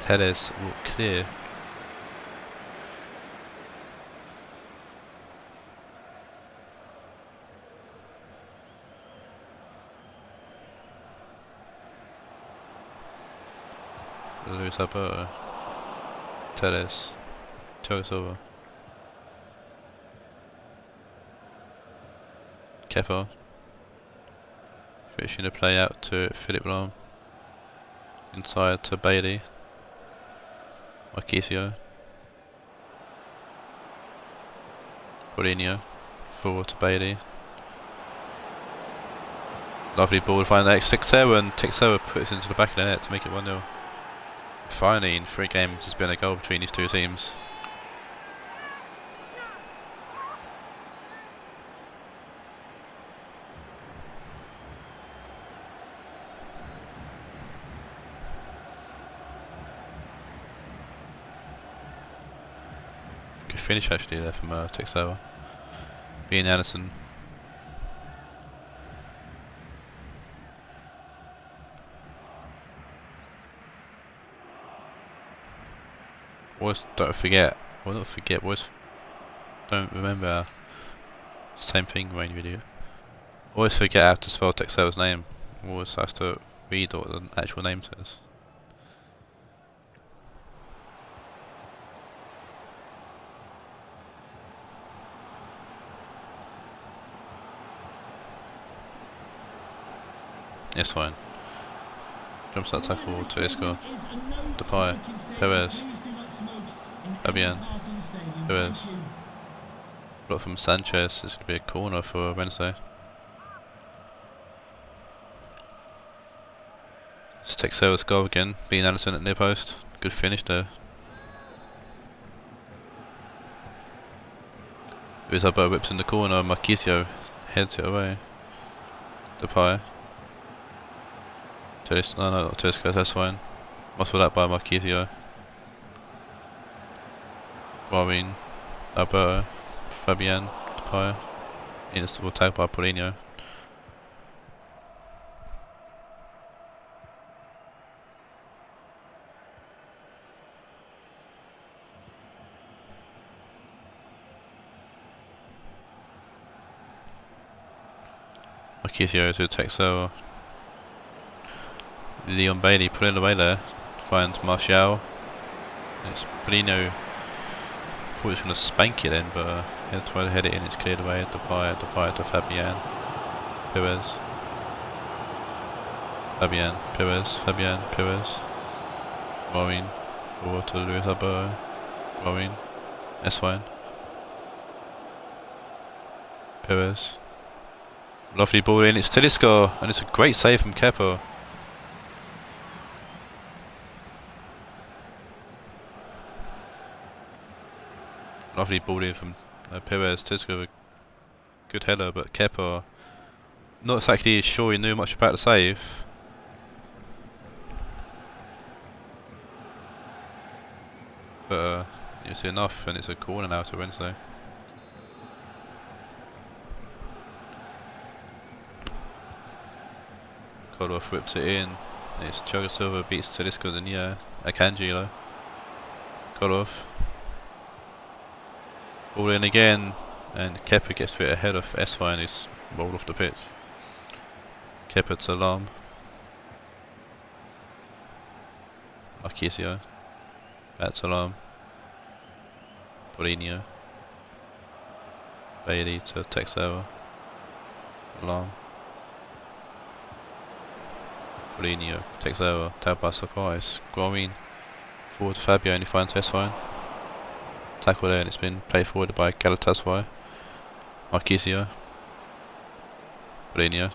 Teles will clear. Luis Alberto, Teles, Thiago Silva. Kepa. Switching the play out to Philip Lahm. Inside to Bailey. Marquisio. Paulinho. Forward to Bailey. Lovely ball to find the Taawoun, and Taawoun puts it into the back of the net to make it 1-0. Finally, in 3 games, there's been a goal between these two teams. Good finish actually there from Taawoun. Being Anderson. Always don't forget, always don't remember, same thing Rain video. Always forget how to spell Taawoun's name, always have to read what the actual name says. Yes, fine. Jumps that tackle to Isco. Depay. Perez. Fabian. Perez. Block from Sanchez. This could be a corner for Wednesday. Just take Sarah's goal again. Being Anderson at near post. Good finish there. Rizabot whips in the corner. Marquisio heads it away. Depay. No, not Tesco, that's fine. Muscle that by Marquisio. Warren, Alberto, Fabian, Depay. Instable tag by Paulinho. Marquisio to Taawoun. Leon Bailey pulling away there, finds Martial. It's Paulinho. Thought he was going to spank it in, but he tried to head it in. It's cleared away. Depay to Fabian. Perez. Fabian, Perez. Warren. Forward to Luis Alberto. Warren. That's fine. Perez. Lovely ball in. It's Talisco, and it's a great save from Kepa. Lovely ball in from Perez. Talisco with a good header, but Kepa not exactly sure he knew much about the save. But you see enough, and it's a corner now to Wednesday. Kodorf whips it in. It's Thiago Silva beats Talisco in the air. Akanji though. Kodorf. Ball in again, and Kepa gets it ahead of S-Fine, who's rolled off the pitch. Kepa to Lahm. Marquisio. Back to Lahm. Paulinho. Bailey to Taawoun. Lahm. Paulinho, Taawoun, tagged by Surprise. Guarin. Forward to Fabio, and he finds S-Fine. Tackle there, and it's been played forward by Galatasaray. Marquisio. Paulinho.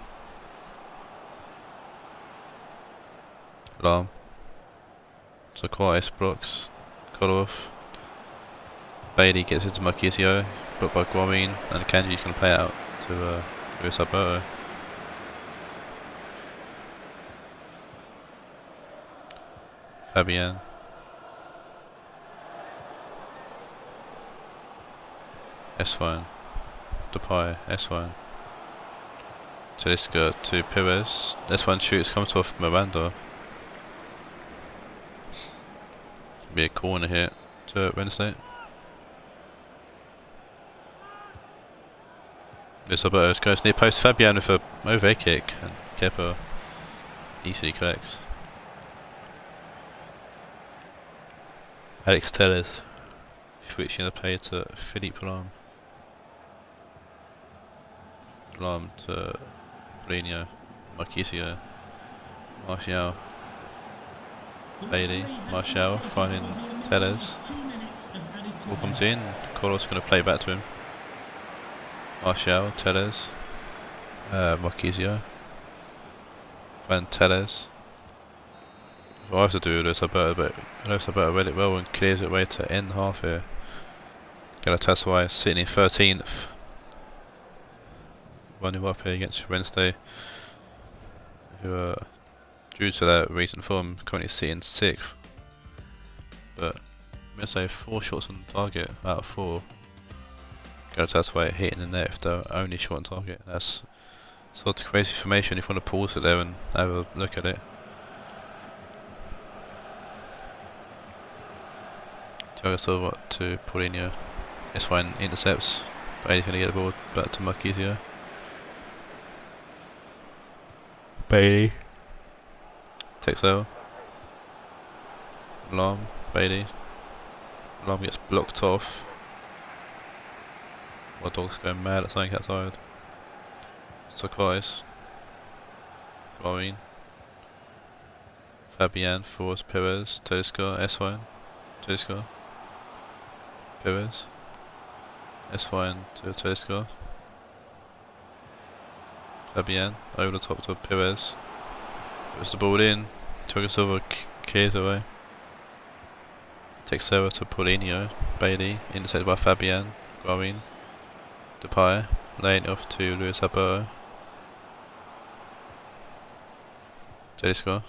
Lahm. Surprise blocks. Kodorf. Bailey gets into Marquisio, blocked by Guarin, and Kanji's going to play it out to Luis Alberto. Fabian. S-Fine. Depay. S-Fine. Talisca to Perez. S-Fine shoots, comes off Miranda. Be a corner here to Wednesday. Luis Alberto goes near post. Fabian with a overhead kick, and Kepa easily collects. Alex Telles. Switching the play to Philippe Lahm. Lahm to Paulinho. Marquisio. Martial. Bailey. Martial finding Tellez. Ball comes in. Carlos going to play back to him. Martial. Tellez. Marquisio. Find Tellez. What I have to do is Alberto, but Alberto read it well and clears it away to end half here. Galatasaray sitting in 13th. 1-0 up here against Wednesday, who are, due to their recent form, currently sitting 6th. But I'm going to say 4 shots on target out of 4. Galatasaray hitting the net if they're only shot on target. That's sort of crazy formation if you want to pause it there and have a look at it. Thiago Silva to Paulinho. This one intercepts. Bailey's going to get the ball back to Marquisio. Bailey takes over. Lahm, Bailey. Lahm gets blocked off. My dog's going mad at something outside. Socrates. Rionegro. Fabian forwards Perez. Tedesco, S1. Tedesco. Perez. S1 to Tedesco. Fabian over the top to Perez. Puts the ball in. Thiago Silva clears away. Takes over to Paulinho. Bailey intercepted by Fabian. Rionegro. Depay laying off to Luis Alberto. Tedesco.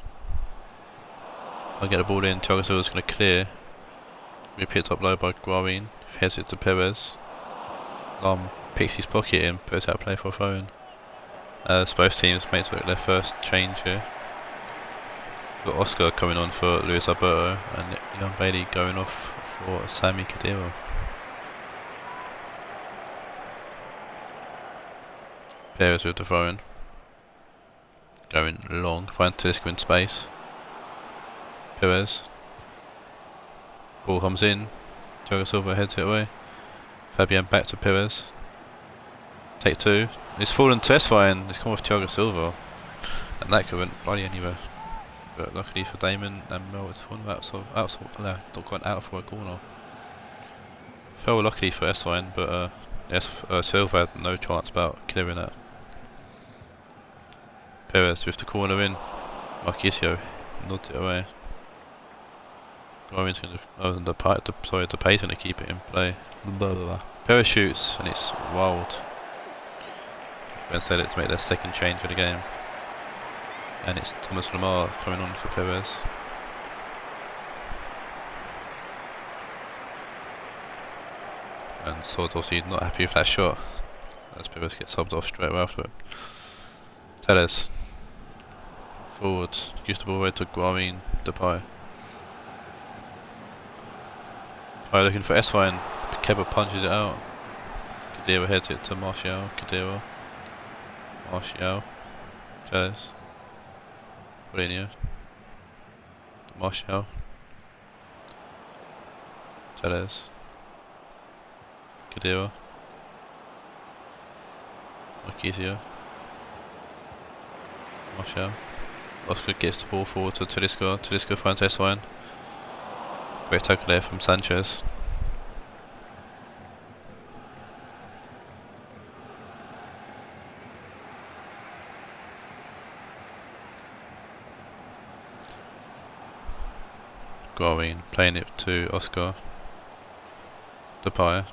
I'll get the ball in. Thiago Silva's going to clear. Be picked up low by Rionegro. Heads it to Perez. Lahm picks his pocket in, puts out play for a throw in. As both teams make their first change here. We've got Oscar coming on for Luis Alberto and Young Bailey going off for Sami Khedira. Perez with the throw in. Going long, finds Tedesco in space. Perez. Ball comes in. Thiago Silva heads it away. Fabian back to Perez. Take 2. It's fallen to S-Fine. It's come off Thiago Silva. And that could have went bloody anywhere. But luckily for Damon and Mel, it's one outside, not gone out for a corner. Fell luckily for S-Fine, but Silva had no chance about clearing that. Perez with the corner in. Marquisio nods it away. The pace going to keep it in play. Blah, blah, blah. Perez shoots and it's wild. Wednesday to make their second change of the game. And it's Thomas Lamar coming on for Perez. And Sword's obviously not happy with that shot, as Perez gets subbed off straight away after it. Tellez. Forward. Gives the ball away to Guarin. Depay. Depay looking for S-Fine. Keba punches it out. Khedira heads it to Martial. Khedira. Martial. Tellez. Paulinho. Martial. Tellez. Khedira. Marquisio. Martial. Oscar gets the ball forward to Tedesco. Tedesco finds S1. Great tackle there from Sanchez. Guarin playing it to Oscar. Depay.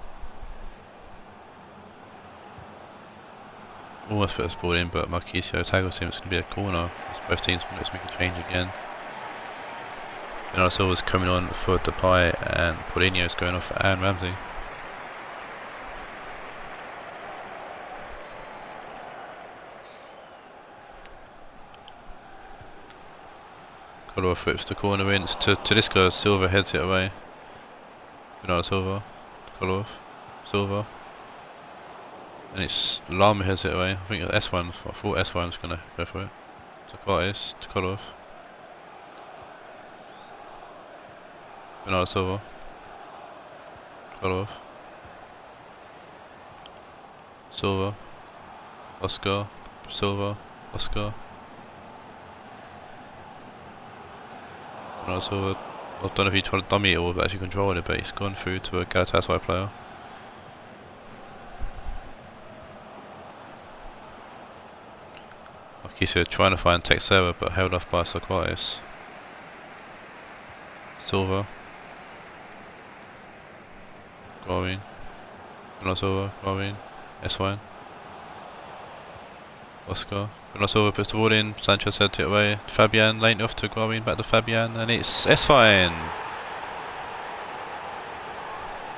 Almost put the ball in, but Marquisio tackles him. It's going to be a corner. As both teams want to make a change again. Bernardo Silva's coming on for Depay, and Paulinho's going off for Aaron Ramsey. Color flips the corner in. It's to Tedesco. Silva heads it away. Bernardo Silva. Color Silva. And it's Lahm heads it away. I think S1, I thought S1 was going to go for it. Socrates to Kolov. Bernardo Silva. Cut off. Silva. Oscar. Silva. Oscar. Bernardo Silva. I don't know if he tried to dummy it or actually control it, but he's gone through to a Galatasaray player. Marquisio trying to find Texera but held off by Socrates. Silva. Guarin. Bernardo Silva. Guarin. S1. Oscar. Bernardo Silva puts the ball in. Sanchez heads it away. Fabian lane off to Guarin. Back to Fabian. And it's S-Fine.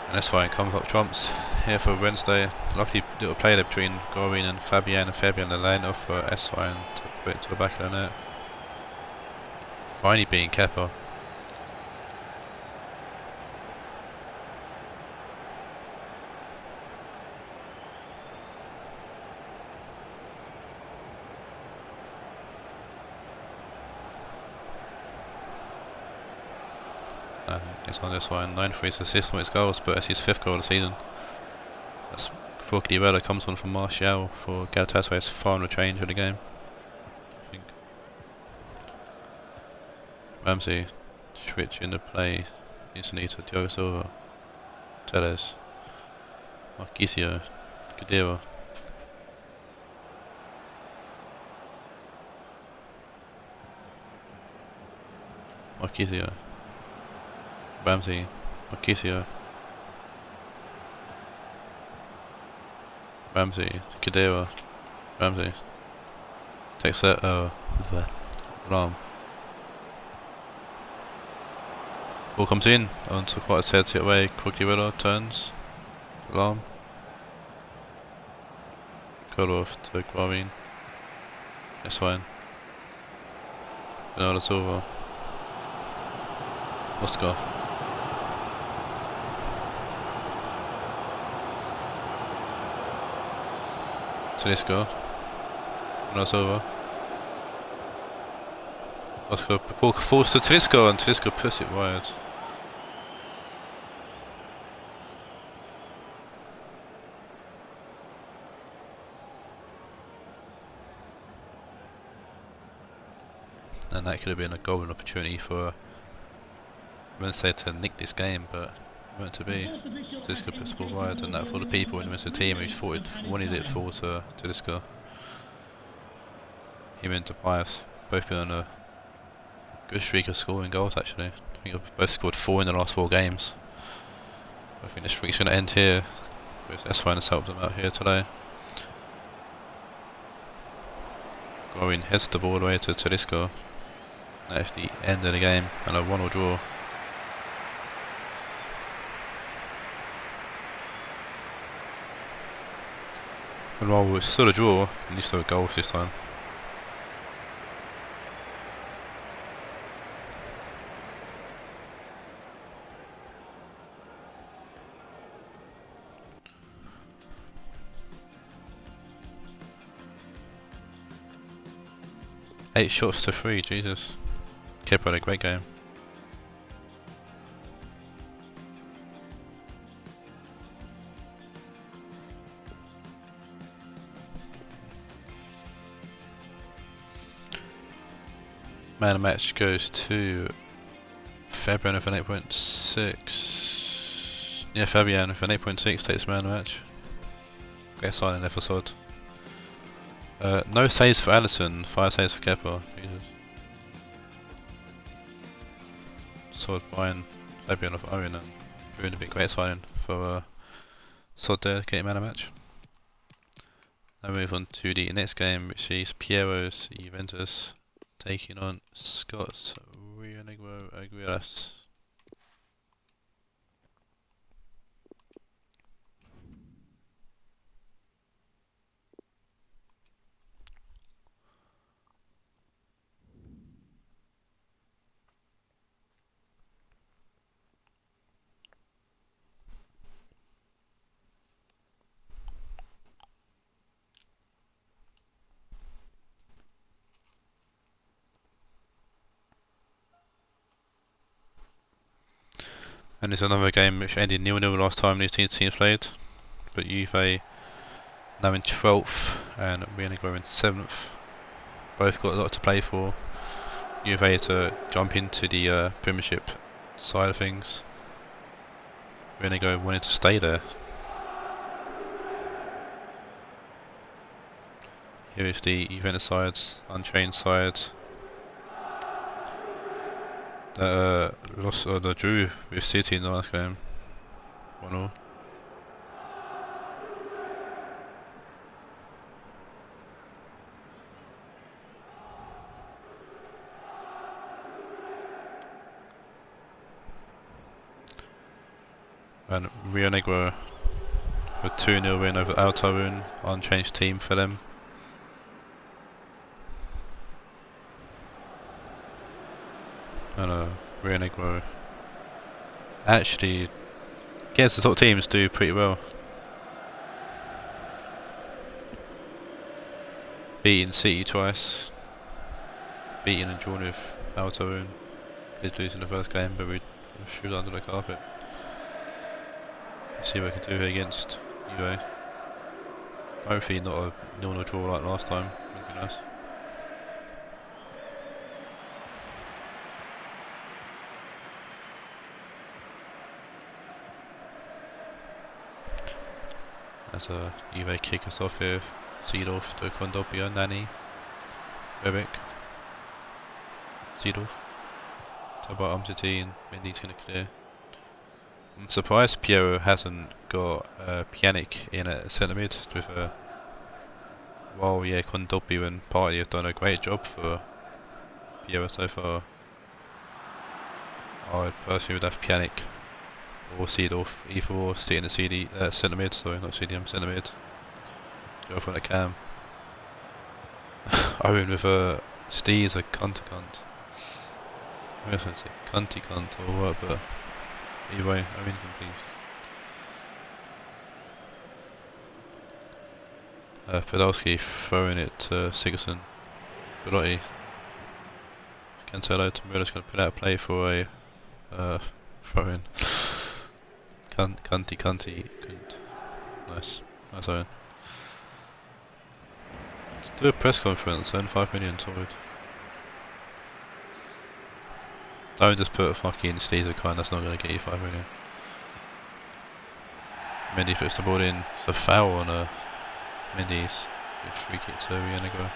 And S-Fine comes up trumps here for Wednesday. Lovely little play there between Guarin and Fabian the lane off for S-Fine to put it to the back of the net. Finally beating Kepa. And it's on this one, 9 for his assists and his goals, but that's his 5th goal of the season. That's for Guerrero, comes on from Martial for Galatasaray's final change of the game, I think. Ramsey switch in the play instantly to Thiago Silva. Teles. Marquisio. Guerrero. Marquisio. Ramsey, Marquisio, Ramsey, Cadera, Ramsey, takes that, Ram. Ball comes in, onto quite a heads it away, quickly Rilla turns, Ram. Cut off to Guarin, that's fine. Bernardo Silva, Oscar. Tedesco. Bernardo Silva. Oscar ball falls to Tedesco and Tedesco puts it wide. And that could have been a golden opportunity for Wednesday to nick this game, but weren't to be. Tedesco puts the ball wide, and that for the people in the Wednesday team who wanted it fall to Tedesco. Him and Tobias both been on a good streak of scoring goals actually. I think they've both scored 4 in the last 4 games. I think the streak's going to end here. S-Fine has helped them out here today. Guarin heads the ball away to Tedesco. That's the end of the game and a 1-1 draw. And while it's still a draw, at least there were goals this time. Eight shots to 3, Jesus. Kepa had a great game. Man of the match goes to Fabian with an 8.6. Yeah, Fabian with an 8.6 takes man of the match. Great signing there for Sod. No saves for Alisson, 5 saves for Kepa. Jesus. Sod buying Fabian of Owen and proving to be a great signing for Sod there, getting man of the match. Now move on to the next game, which is Piero's Juventus taking on Scott's Rionegro Aguilas. And there's another game which ended 0-0 last time these teams played. But Juve now in 12th and Rionegro in 7th. Both got a lot to play for. Juve to jump into the Premiership side of things. Rionegro wanted to stay there. Here is the Juventus side, unchanged side. That drew with City in the last game. 1-0. And Rionegro with 2-0 win over Taawoun, unchanged team for them. And Rionegro actually against the top teams do pretty well. Beating City twice, beating and drawn with Taawoun. Did lose in the first game, but we shoot under the carpet. Let's see what we can do here against Juve. Hopefully not a 0-0 draw like last time. Would be nice. As a Juve kick us off here, Seedorf to Kondogbia, Nani, Rebic, Seedorf, Tabat Umtiti and Mendy's going to clear. I'm surprised Piero hasn't got Pjanic in at centre mid with while Kondogbia and Partey have done a great job for Piero so far. I personally would have Pjanic or Seedorf, either or, stay in the centre mid, sorry, not CDM, centre mid. Go for the cam. Owen with Steve's a cunt. I was going to say cunty cunt or what, but either way, I'm incomplete. Podolski throwing it to Sigurdsson. Belotti. Cancelo to Mueller's going to put out a play for a throw in. Cunty. Nice Owen. Let's do a press conference, earn 5 million sorted. Don't just put a fucking Steve's account, that's not going to get you 5 million. Mendy puts the ball in, it's a foul on Mendy's free kick to Rionegro.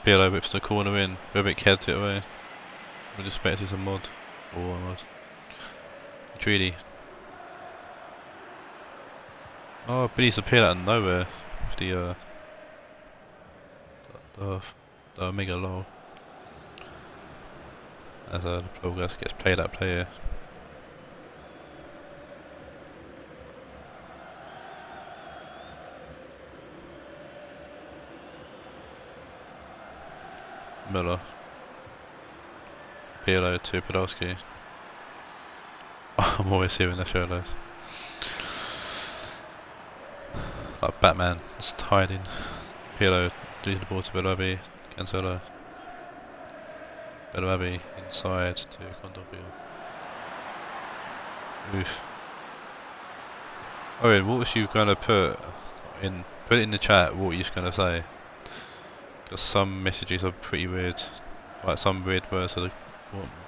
Pirlo whips the corner in, Rebic heads it away. We expect it's a mod. Or a mod. Treaty. Oh, but he's appeared out of nowhere with the Omega low. As the progress gets played out player. Miller. Pirlo to Podolski. I'm always hearing the shadows. Like Batman, just hiding. Pirlo losing the ball to Beloabi, Cancelo. Beloabi inside to Kondogbia. Oof. Owen, what was you going to put it in the chat, what were you going to say? Because some messages are pretty weird. Like some weird words are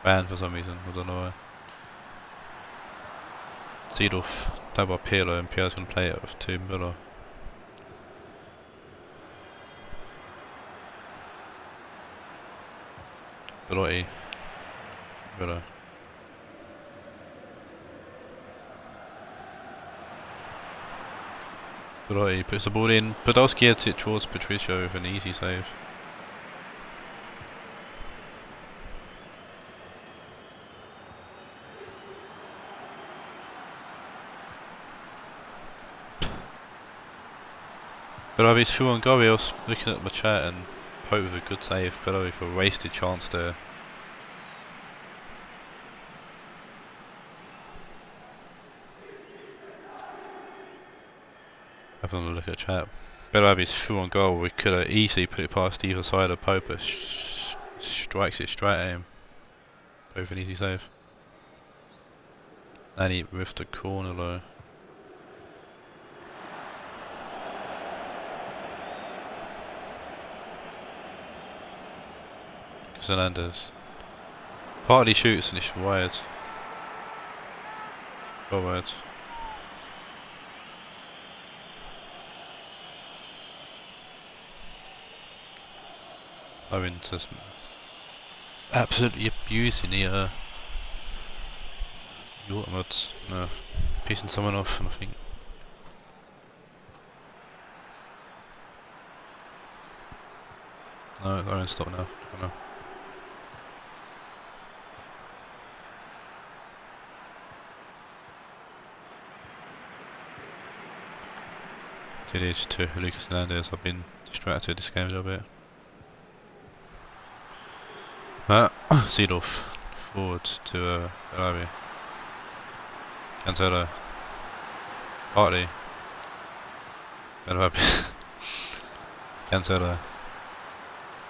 banned for some reason, I don't know why. Seedorf, talk about Pirlo, and Pirlo's going to play it with to Müller. Belotti, Müller. Belotti puts the ball in. Podolski gets it towards Patricio with an easy save. Belovi's through on goal. I was looking at my chat and hope with a good save. Belovi for a wasted chance there. Having a look at the chat. Bellarabi's through on goal. We could have easily put it past either side of Pope, but strikes it straight at him. Both an easy save. And he with the corner though. Hernandez. Partly shoots and it's wide. Go wide. Owen just absolutely abusing the automates. No, pissing someone off, and I think. No, Owen, stop now. Oh, no. It is to Lucas Hernandez. I've been distracted this game a little bit. Seedorf forward to Bellarabi. Cancelo. Partly. Bellarabi. Cancelo.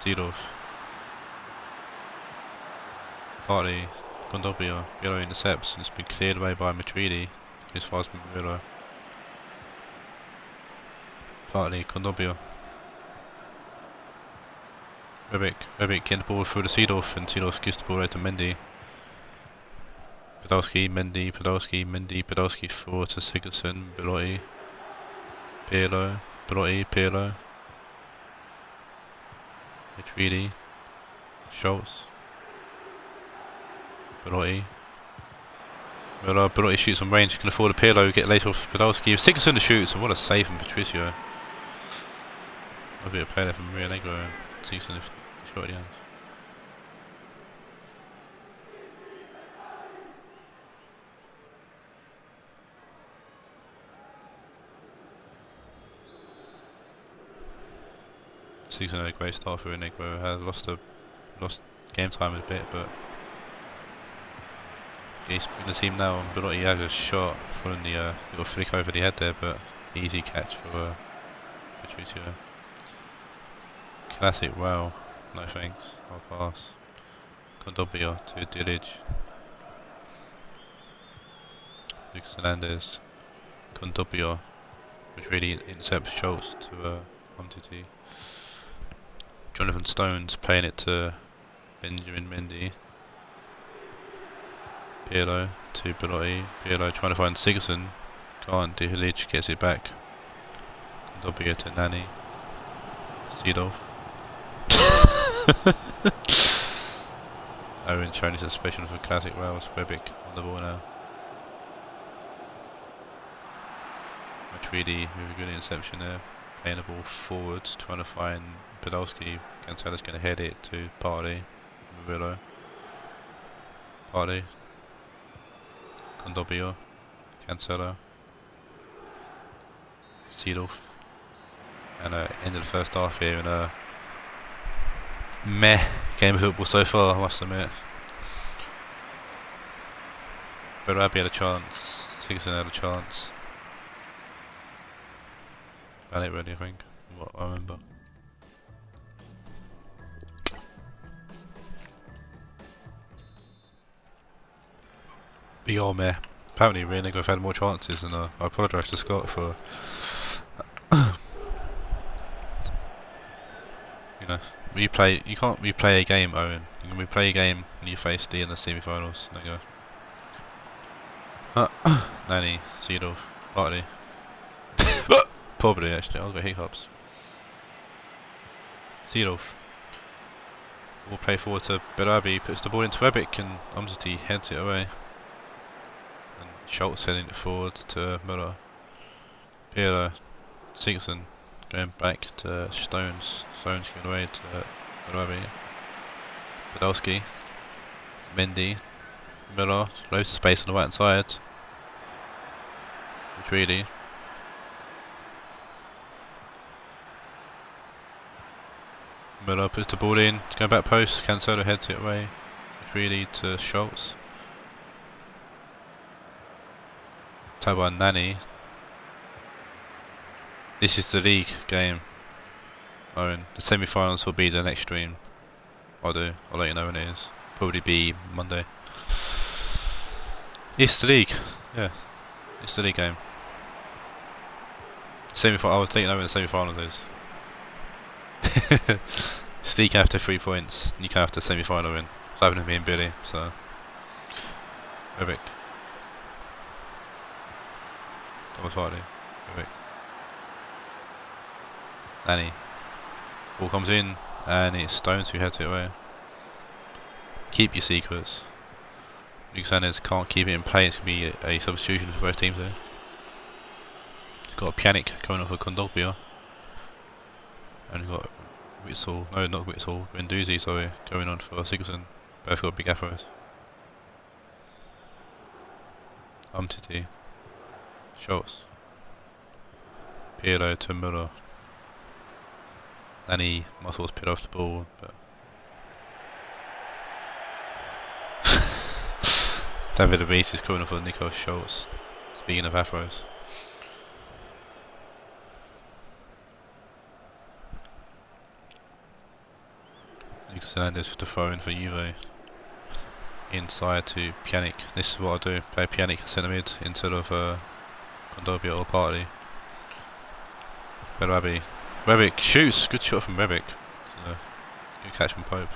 Seedorf. Partly. Gondopia. Biello intercepts and it's been cleared away by Matridi. As far as Biello. Partly Condobio. Rebic getting the ball through to Seedorf and Seedorf gives the ball out to Mendy. Podolski, Mendy, Podolski, Mendy, Podolski forward to Sigurdsson, Belotti, Pirlo, Belotti, Pirlo, Matridi, Schultz, Belotti, Müller, Belotti shoots on range, can afford a Pirlo, get late off Podolski. Sigurdsson to shoots, and what a save from Patricio. A bit of play there from Rionegro and Sigurdsson if shot at the end. Sigurdsson had a great start for Rionegro, had lost game time a bit, but he's in the team now, and Belotti has a shot following the little flick over the head there, but easy catch for Patricio. Classic, wow. No thanks. I'll pass. Condobia to Dillage. Lucas Hernandez. Condobia, which really intercepts Schultz to Umtiti. Jonathan Stones playing it to Benjamin Mendy. Pirlo to Belotti. Pirlo trying to find Sigurdsson. Can't. Dillage gets it back. Condobia to Nani. Seedorf. Owen showing his suspicion for classic Wales. Rebic on the ball now. Matridi with a good interception there. Playing the ball forward, trying to find Podolski. Cancelo's going to head it to Party. Murillo. Party. Condobio. Cancelo. Seedorf. And end of the first half here in a meh game of football so far, I must admit. Bellarabi had a chance, Sigurdsson had a chance. About it really, I think, from what I remember. Big old meh. Apparently Rionegro have had more chances, and I apologise to Scott for you know, you can't replay a game, Owen. You can replay a game when you face D in the semi-finals. There you go. Nani, Seedorf, Bartley. Probably actually, I'll go hiccups. Seedorf. Ball play forward to Bellarabi, puts the ball into Rebic and Umtiti heads it away. And Schultz heading it forward to Müller. Pirlo, Sigurdsson. Going back to Stones. Stones going away to Bellarabi. Podolski. Mendy. Müller. Loads of space on the right hand side. Matridi. Müller puts the ball in. Going back post. Cancelo heads it away. Matridi to Schultz. Taawoun Nani. This is the league game. Owen. The semi-finals will be the next stream. I'll let you know when it is. Probably be Monday. It's the league. Yeah. It's the league game. Semi-final. I was letting you know when the semi-finals is. It's league after 3 points. You can have the semi-final win. It's happening to me and Billy. So. Rebic. Thomas Hardy. Rebic. Danny. Ball comes in, and it's Stones who heads it away. Keep your sequence. Luke Sanders can't keep it in play. It's going to be a substitution for both teams there. He's got a Pjanic coming off a Kondogbia. And he's got Witsel, no not Witsel, Guendouzi, sorry, going on for Sigurdsson. Both got big afros. Umtiti. Schultz. Pirlo to Müller. Danny Muscles pit off the ball, but David Luiz is coming off of Nico Schultz. Speaking of afros. Lucas Hernandez with the throw in for Juve. Inside to Pjanic. This is what I do. Play Pjanic centre mid instead of Kondogbia or Partey. Bellarabi. Rebic shoots. Good shot from Rebic. Good catch from Pope.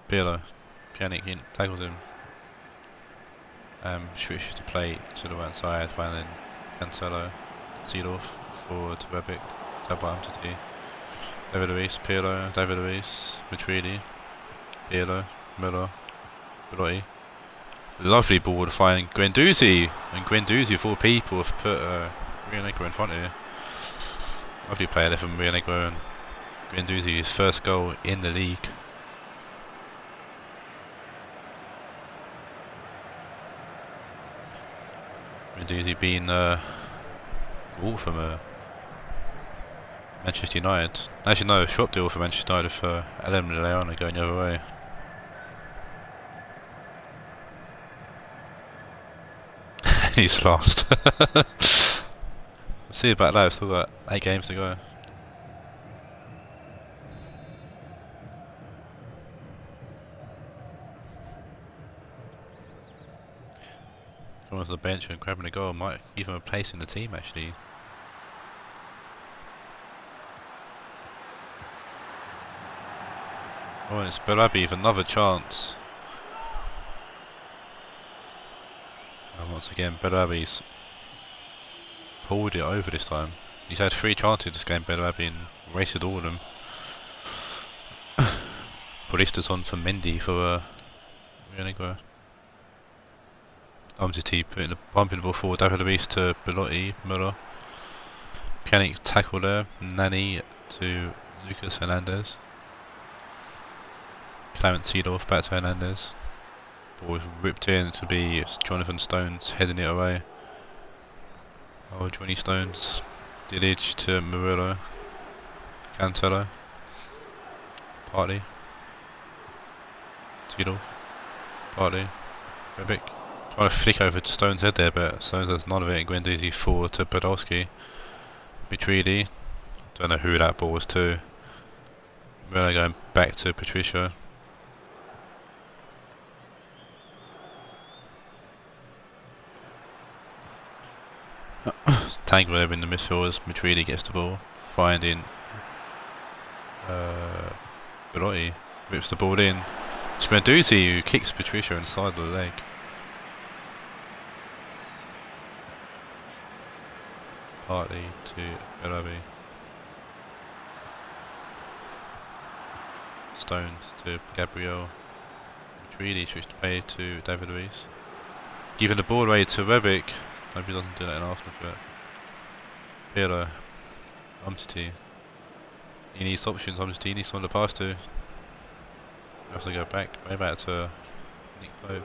Pirlo. Pjanic in, tackles him. Switches to play to the right side, finding Cancelo. Seedorf forward to Rebic. Tap by Umtiti. David Luiz, Pirlo, David Luiz, Matridi, Pirlo, Müller, Belotti. Lovely ball to find Guendouzi, and Guendouzi of all people have put Rionegro in front of you. Lovely play there from Rionegro, and Guendouzi, his first goal in the league. Guendouzi being all from Manchester United. Actually no, swap deal for Manchester United for Adam Lallana going the other way. He's lost. We'll see about that, we've still got 8 games to go. Coming off the bench and grabbing a goal might give him a place in the team actually. Oh, it's Bellarabi with another chance. And once again, Bellarabi's pulled it over this time. He's had 3 chances this game, Bellarabi, and wasted all of them. Paulista's on for Mendy for Rionegro. Umtiti bumping the ball forward, David Luiz to Belotti, Müller. Pjanic tackle there, Nani to Lucas Hernandez. Clarence Seedorf back to Hernandez. Ball is ripped in to be Jonathan Stones heading it away. Oh, Johnny Stones. Dilic to Murillo. Cancelo. Partey. Seedorf. Partey. Rebic. Trying to flick over to Stones' head there, but Stones has none of it. And Guendouzi forward to Podolski. Mitridi. Don't know who that ball was to. Murillo going back to Patricio. Tangle over in the midfield as Matridi gets the ball, finding Belotti, rips the ball in. It's Guendouzi who kicks Patricio in the side of the leg. Partey to Bellarabi. Stones to Gabriel. Matridi switched to play to David Luiz. Giving the ball away to Rebic. Hope he doesn't do that in Arsenal for it. Pirlo. Umtiti. He needs options, Umtiti. He needs someone to pass to. We have to go back, way back to Nick Pope,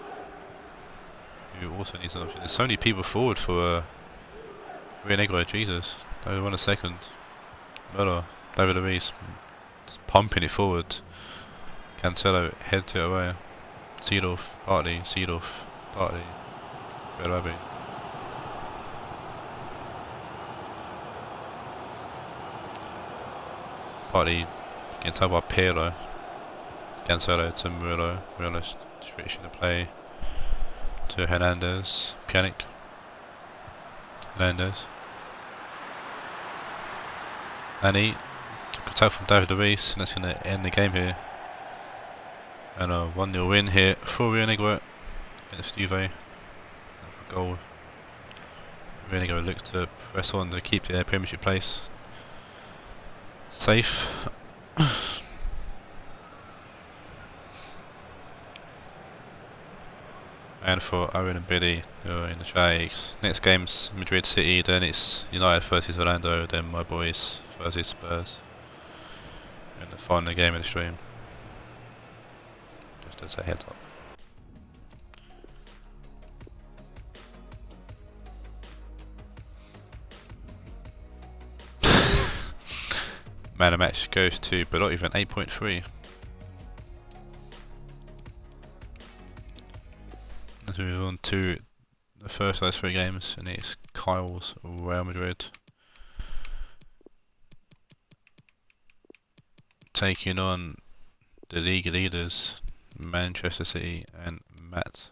who also needs an option. There's so many people forward for Rionegro, Jesus. Only 1 second. Müller. David Luiz. Just pumping it forward. Cancelo heads it away. Seedorf, partly, Seedorf, partly, Berabi. Partly getting told by Pirlo. Cancelo to Murillo. Murillo switching the play to Hernandez. Pjanic. Hernandez. And he took a tap from David Luiz, and that's going to end the game here. And a 1-0 win here for Rionegro against Juve. That's a goal. Rionegro looks to press on to keep their Premiership place safe. And for Owen and Billy, who are in the Ajax. Next game's Madrid City, then it's United versus Orlando, then my boys versus Spurs. And the final game of the stream. Just as a heads up. Man of match goes to Belotti with an 8.3. Let's move on to the first of those 3 games, and it's Kyle's Real Madrid taking on the league leaders Manchester City and Matt.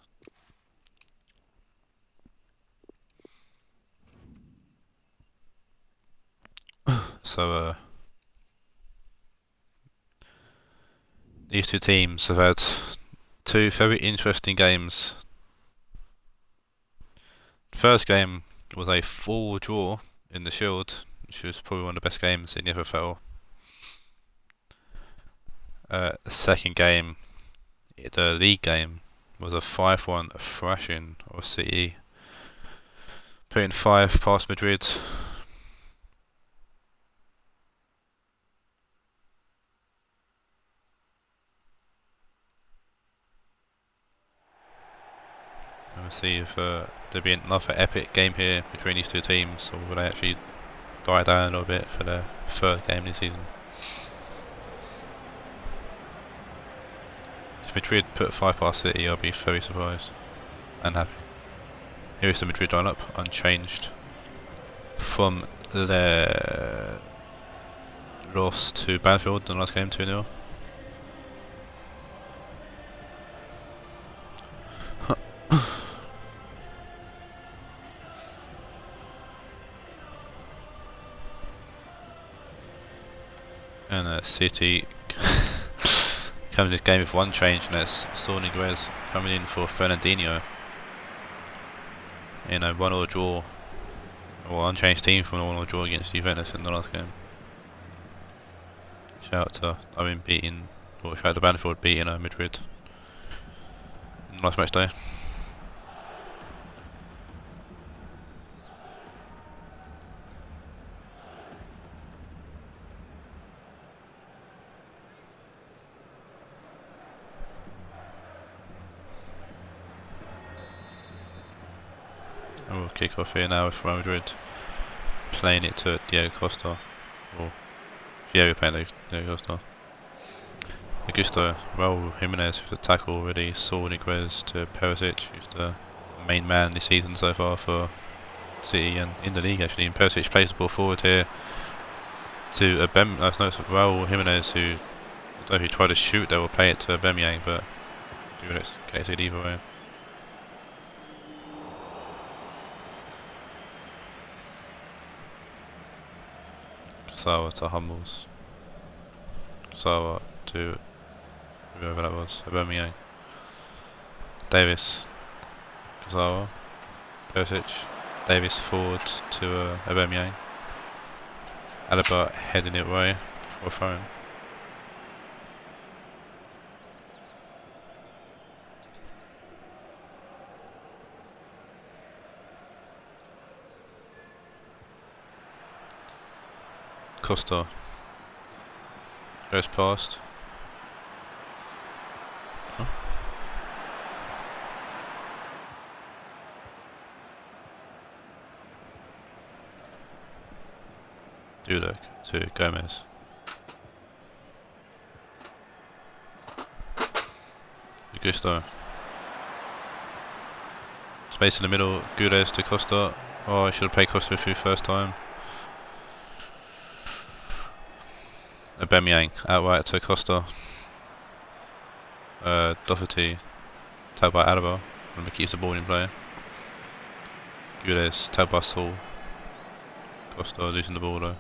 So these 2 teams have had 2 very interesting games. First game was a 4 draw in the Shield, which was probably one of the best games in the FFL. The second game, the league game, was a 5-1 thrashing of City, putting 5 past Madrid. We'll see if there'll be another epic game here between these 2 teams, or will they actually die down a little bit for their 3rd game this season. If Madrid put 5 past City, I'll be very surprised and happy. Here is the Madrid lineup, unchanged from their loss to Banfield in the last game, 2-0. And City coming this game with 1 change, and that's Rionegro coming in for Fernandinho in a 1-1 draw, or unchanged team from a 1-1 draw against Juventus in the last game. Shout out to Owen beating, or shout out to Banfield beating Madrid in the last match day. And we'll kick off here now with Real Madrid playing it to Diego Costa, or Diego playing Diego Costa. Augusto, Raul Jimenez with the tackle already, Rionegro to Perisic, who's the main man this season so far for City and in the league actually. And Perisic plays the ball forward here to Raul Jimenez, who, I don't know if he tried to shoot, they will play it to Aubameyang, but Juventus gets it either way. Sawa to Hummels. Sawa to whoever that was, Aubameyang. Davis. Sawa. Perisic. Davis forward to Aubameyang. Alaba heading it away for a throw. Costa goes past. Oh. Dudek to Gomez. Augusto. Space in the middle, Gudez to Costa. Oh, I should have played Costa through first time. Aubameyang outright to Costa. Doherty tagged by Alaba. And keeps the ball in play. Gudez tagged by Saul. Costa losing the ball though.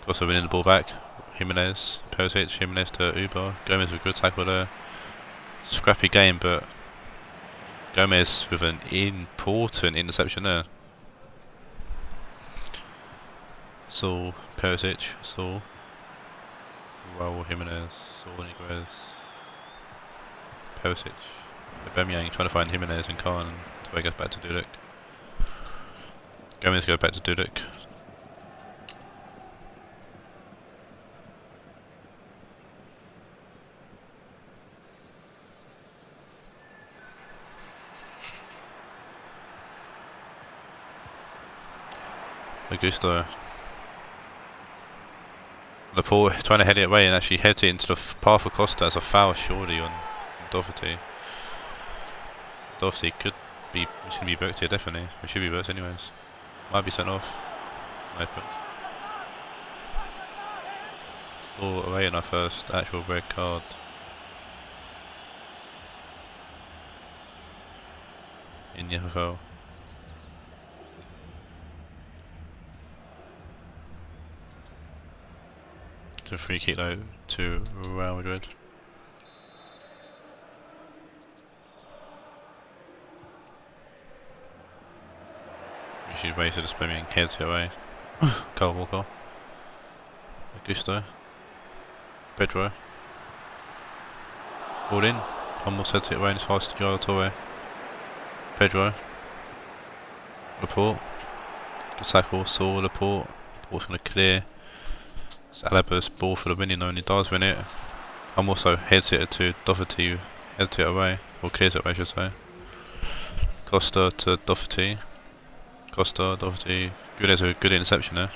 Costa winning the ball back. Jimenez, Perisic, Jimenez to Uber. Gomez with a good tackle there. Scrappy game, but Gomez with an important interception there. Saul, Perisic, Saul. Raul, Jimenez, Saul, Negres. Perisic. Aubameyang trying to find Jimenez and Khan until he goes back to Dudek. Gomez goes back to Dudek. Augusto. Laporte trying to head it away and actually heads it into the path of Costa as a foul surely on Doherty. Doherty could be, should be booked here definitely. It should be booked anyways. Might be sent off. No point. Still away in our first actual red card. In the FFL. The free kick though to Real Madrid. We should wait to the swimming heads it away. Kyle Walker. Augusto. Pedro. Ball in. Almost heads it away and it's fast to Galatasaray. Pedro. Laporte. Good tackle. Saul Laporte. Laporte's going to clear. It's Alaba's ball for the winning though, and he does win it. I'm also heads it to Doherty, heads it away, or clears it away I should say. Costa to Doherty. Costa, Doherty. Good as a good interception there.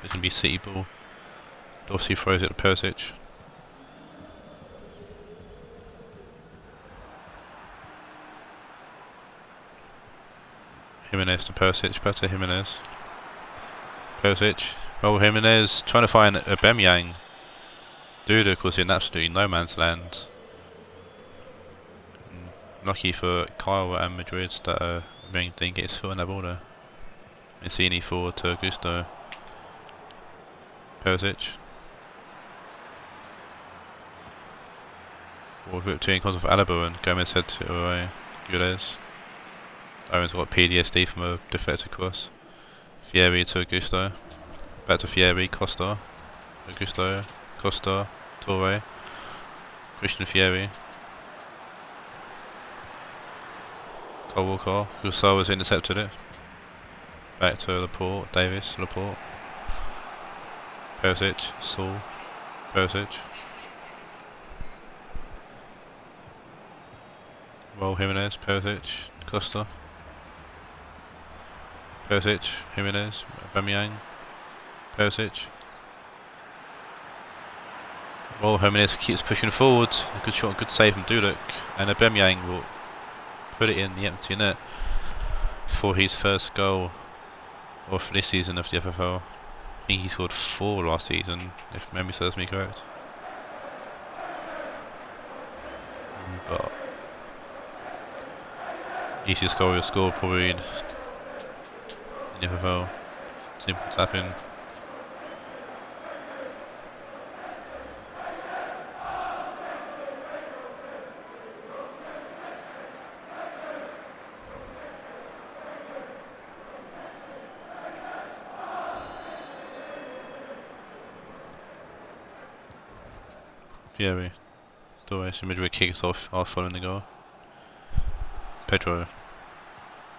It's going to be City ball. Doherty throws it to Perisic. Jimenez to Perisic, back to Jimenez. Perisic. Oh, Jimenez trying to find Aubameyang. Dudek was in absolutely no man's land. Lucky for Kyle and Madrid that Aubameyang didn't get his foot on that ball there. Mancini forward to Augusto. Perisic. Ball whipped in contact with Alaba and Gomez heads it away. Gudez. Owen's got PTSD from a deflected cross. Fieri to Augusto. Back to Fieri, Costa, Augusto, Costa, Torre, Christian Fieri, Kyle Walker, Hussaw intercepted it. Back to Laporte, Davis, Laporte, Perisic, Saul, Perisic, Raul Jimenez, Perisic, Costa, Perisic, Jimenez, Aubameyang. Perisic. Well, Jimenez keeps pushing forward. A good shot, good save from Dudek. And Aubameyang will put it in the empty net for his first goal of this season of the FFL. I think he scored 4 last season, if memory serves me correct. But easiest goal he'll score probably in the FFL. Simple tap in. Fieri. Torres, Madrid kicks off following the goal. Pedro.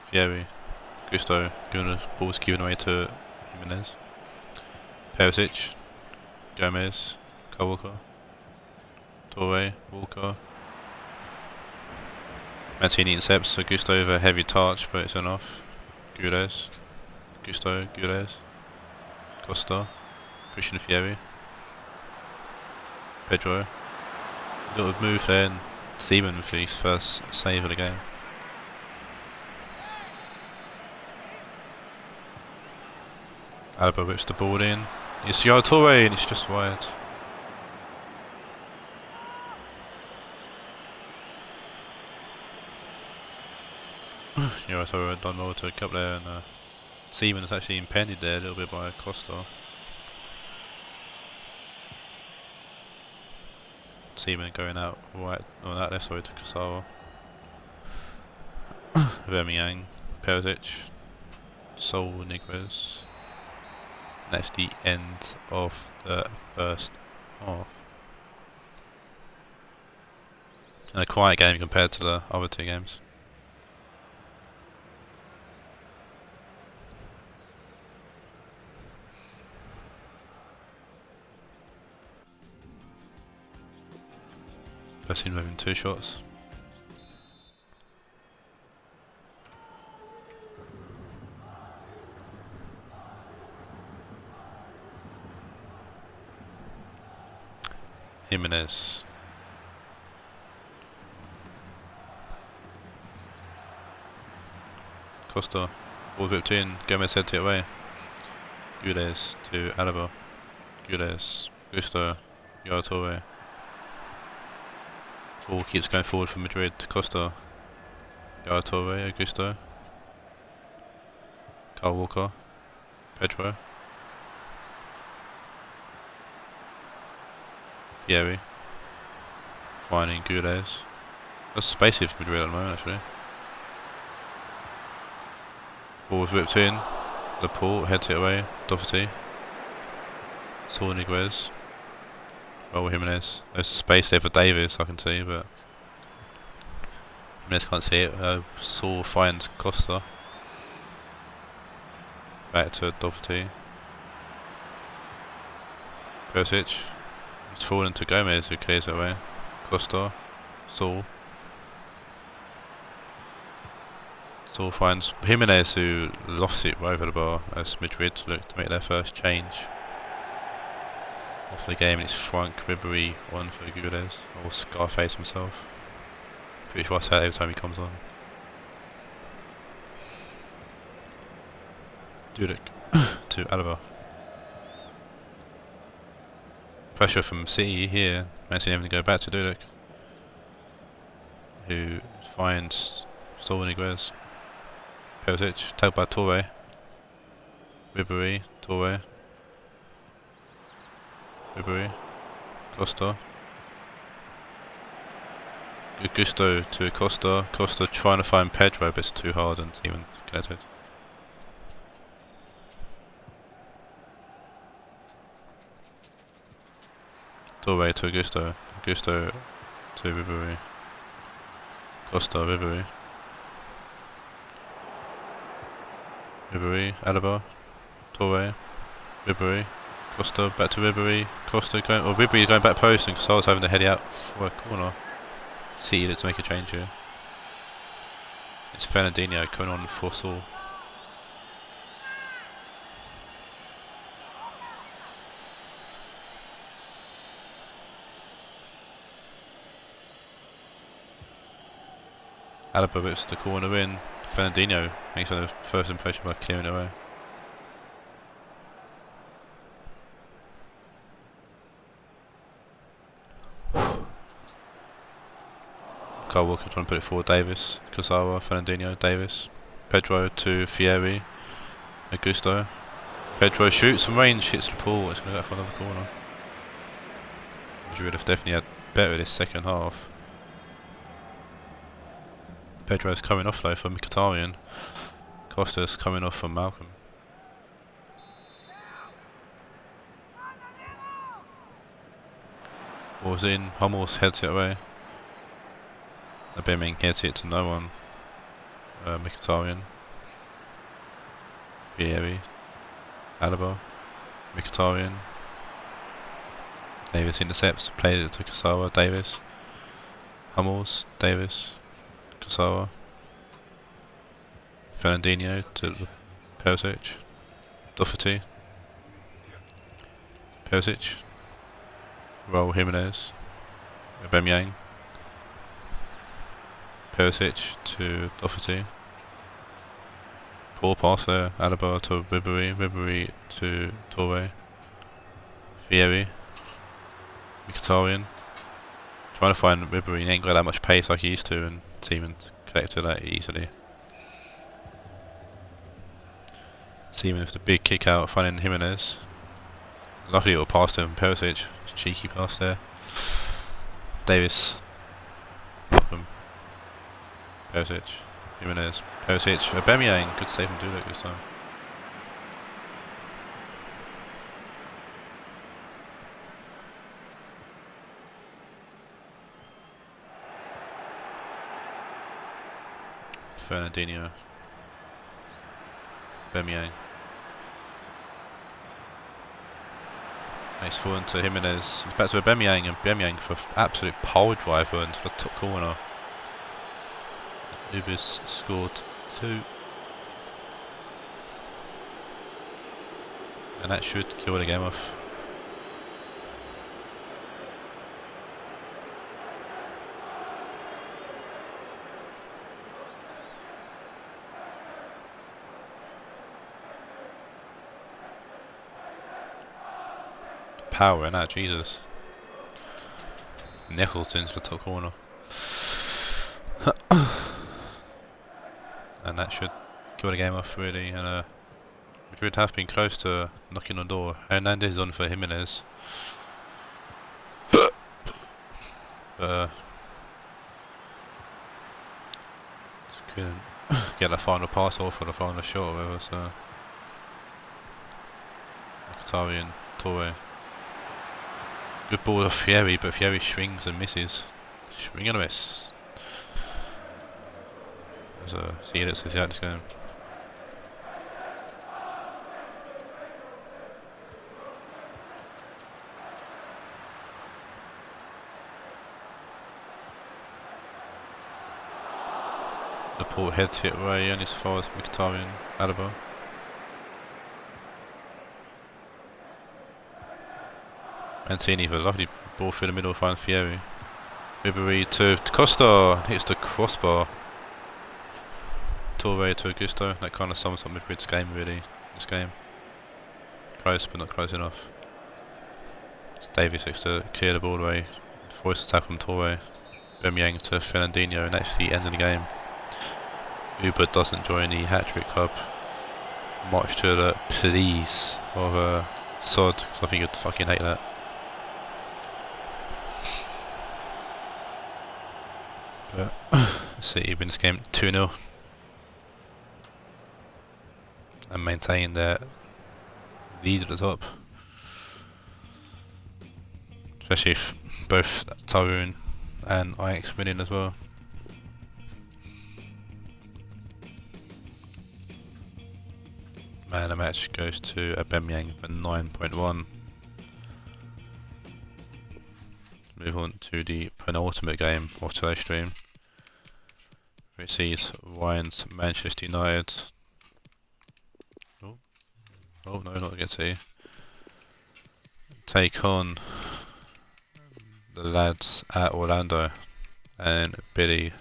Fieri. Gusto. Giving the ball's given away to Jimenez. Perisic. Gomez. Kyle Walker. Torre. Walker. Mancini intercepts Gusto with a heavy touch, but it's enough. Gudez. Gusto. Gudez. Costa. Christian Fieri. Pedro. Little move there, and Seaman with his first save of the game. Alaba whips the ball in. It's Yaya Toure and it's just wide. Yaya Toure done well to get up there, and Seaman is actually impeded there a little bit by Costa. Seaman going out right, or out left, sorry, to Kurzawa. Vermiang, Perisic, Rionegro. That's the end of the first half. And a quiet game compared to the other two games. First team having 2 shots. Jimenez. Costa. Ball whipped in. Gomez heads it away. Guedes to Alaba. Guedes. Gusto. Yaya Toure. Ball keeps going forward for Madrid. Costa. Yaya Toure. Augusto. Kyle Walker. Pedro. Fieri. Finding Guedes. That's spacey for Madrid at the moment, actually. Ball was whipped in. Laporte heads it away. Doherty. Rionegro. Raul Jimenez. There's space there for Davis, I can see, but Jimenez can't see it. Saul finds Costa. Back to Doherty. Perisic. He's fallen to Gomez, who clears it away. Costa. Saul. Saul finds Jimenez, who lost it right over the bar as Madrid look to make their first change off the game. And it's Frank Ribery on for Guedes, or Scarface himself. Pretty sure I say it every time he comes on. Dudek to Alaba. Pressure from City here. Messi having to go back to Dudek, who finds Rionegro. Perisic, tagged by Toure. Ribery, Toure. Ribery. Costa. Gusto to Costa. Costa trying to find Pedro, but it's too hard and even connected. Toure to Augusto. Augusto to Ribery. Costa, Ribery. Ribery, Alaba, Toure, Ribery, Costa, back to Ribery, Costa going, or Ribery going back post, and Casals having to head out for a corner. See that to make a change here. It's Fernandinho coming on for Saul. Alaba whips the corner in. Fernandinho makes a first impression by clearing it away. Kyle Walker trying to put it forward. Davis, Kurzawa, Fernandinho, Davis, Pedro to Fieri, Augusto. Pedro shoots from range, hits the pool. It's going to go for another corner. Madrid have definitely had better this second half. Pedro's coming off though for Mkhitaryan. Costa's coming off from Malcolm. Ball's in, Hummels heads it away. Aubameyang heads it to no one. Mkhitaryan. Fieri. Alaba. Mkhitaryan. Davis intercepts, plays it to Kurzawa. Davis. Hummels. Davis. Kurzawa. Fernandinho to Perisic. Doherty. Perisic. Raul Jimenez. Aubameyang. Perisic to Doherty. Poor pass there. Alaba to Ribery. Ribery to Toure. Fieri. Mkhitaryan. Trying to find Ribery. He ain't got that much pace like he used to, and Seaman collected that easily. Seaman with the big kick out, finding Jimenez. Lovely little pass to him. Perisic. Cheeky pass there. Davis. Welcome. Perisic. Jimenez. Perisic. Aubameyang. Good save from Dudek this time. Fernandinho. Aubameyang. Nice forward to Jimenez. Back to Aubameyang, and Aubameyang for absolute pole driver into the top corner. Ubers scored 2. And that should kill the game off. Power in that, Jesus. Nichols into the top corner. And that should kill the game off, really. And Madrid have been close to knocking on the door. Hernandez is on for Jimenez. But just couldn't get the final pass off or the final shot or whatever, so Mkhitaryan, Toure. Good ball off Fieri, but Fieri swings and misses. Swing and a miss. So see, let's see how it's going. The poor head hit Raed as far as Mkhitaryan, Alaba. Mancini with a lovely ball through the middle, find Fieri. Ribery to Costa, hits the crossbar. Toure to Augusto. That kind of sums up Madrid's game, really. This game. Close, but not close enough. It's Davies looks to clear the ball away. Forced attack from Toure. Aubameyang to Fernandinho, and that's the end of the game. Uber doesn't join the hat-trick club. Much to the please of Sod, because I think you'd fucking hate that. But City win this game 2-0 and maintain their lead at the top. Especially if both Taawoun and Ajax winning as well. Man, the match goes to Aubameyang for 9.1. Move on to the penultimate game of today's stream, which sees Ryan's Manchester United. Oh no, not against City. Take on the lads at Orlando and Billy.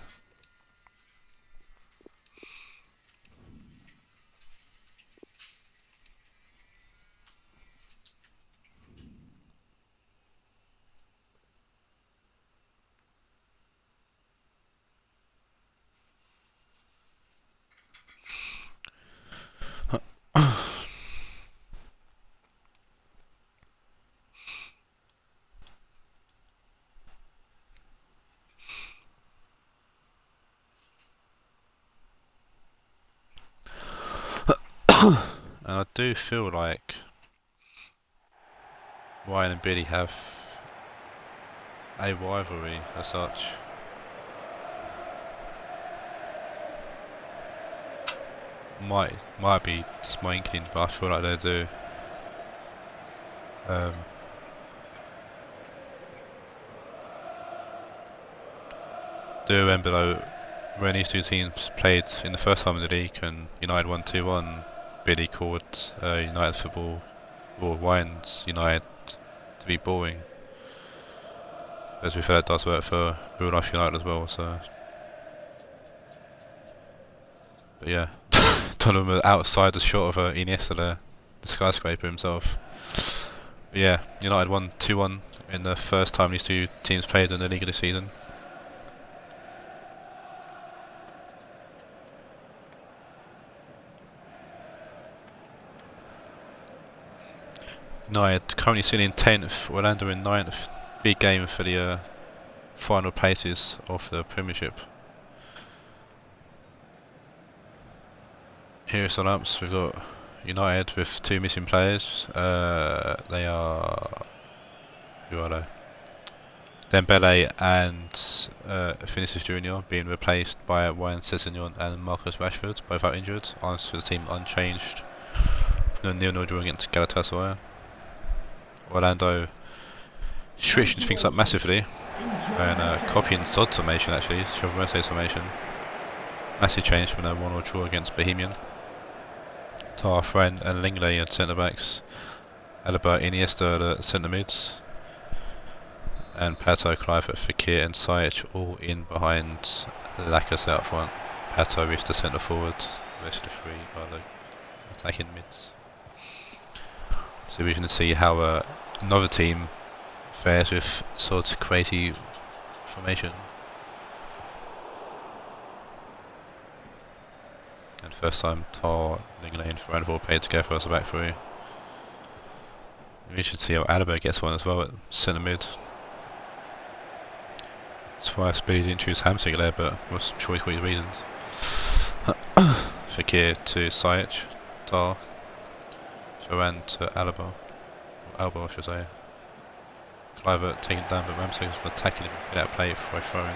And I do feel like Ryan and Billy have a rivalry as such. Might be just my inkling, but I feel like they do. Do remember though, when these two teams played in the first time in the league and United won 2-1, Billy called United football, or Ryan's United, to be boring. As we feel it does work for real life United as well, so. But yeah, Donovan outside the shot of Iniesta there, the skyscraper himself. But yeah, United won 2-1 in the first time these two teams played in the league this season. United currently sitting in 10th, Orlando in 9th. Big game for the final places of the Premiership. Here are some ups. We've got United with 2 missing players. They are... who are they? Dembele and Vinicius Junior being replaced by Ryan Sessegnon and Marcus Rashford, both out injured. Answer for the team unchanged. No 0-0 draw against Galatasaray. Orlando switching things up massively and copying Zod's formation actually, Chauvemese's formation. Massive change from their 1-1 draw against Bohemian. Taawoun and Lingley at centre backs, Alaba, Iniesta at centre mids, and Pato, Kluivert, Fekir and Sajic all in behind Lacazette out front. Pato with the centre forward, the rest of the 3 are the attacking mids. So we can see how another team fares with sort of crazy formation. And first time Tar, Lingley and Ferran played together as a back 3. We should see how Alaba gets one as well at centre mid. It's why Billy didn't choose Hamsik there, but was sure he's got his reasons. Fekir to Sajic, Tar, Ferran to Alaba, or Alba I should say. Kluivert taken down, but Ramsey's attacking him without play for a throw in.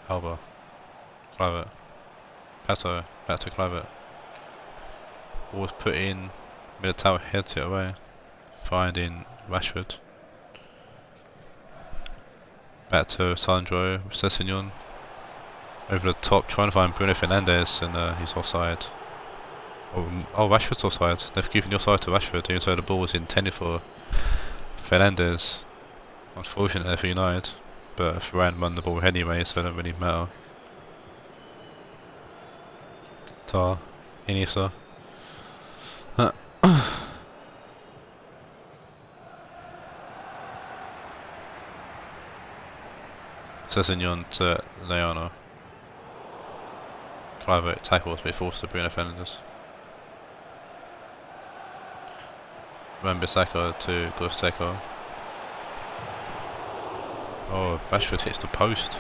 Alba, Kluivert, Pato, back to Kluivert. Ball was put in, Militao heads it away, finding Rashford. Back to Sandro, Sessegnon. Over the top, trying to find Bruno Fernandes, and he's offside. Oh, Rashford's offside. They've given the offside to Rashford, even though the ball was intended for Fernandes. Unfortunate there for United, but Ferran won the ball anyway, so it don't really matter. Tar, Iniesta. Sessegnon to Leano. Kluivert tackles but forced to Bruno Fernandes. Wan-Bissaka to Gustavo. Oh, Rashford hits the post.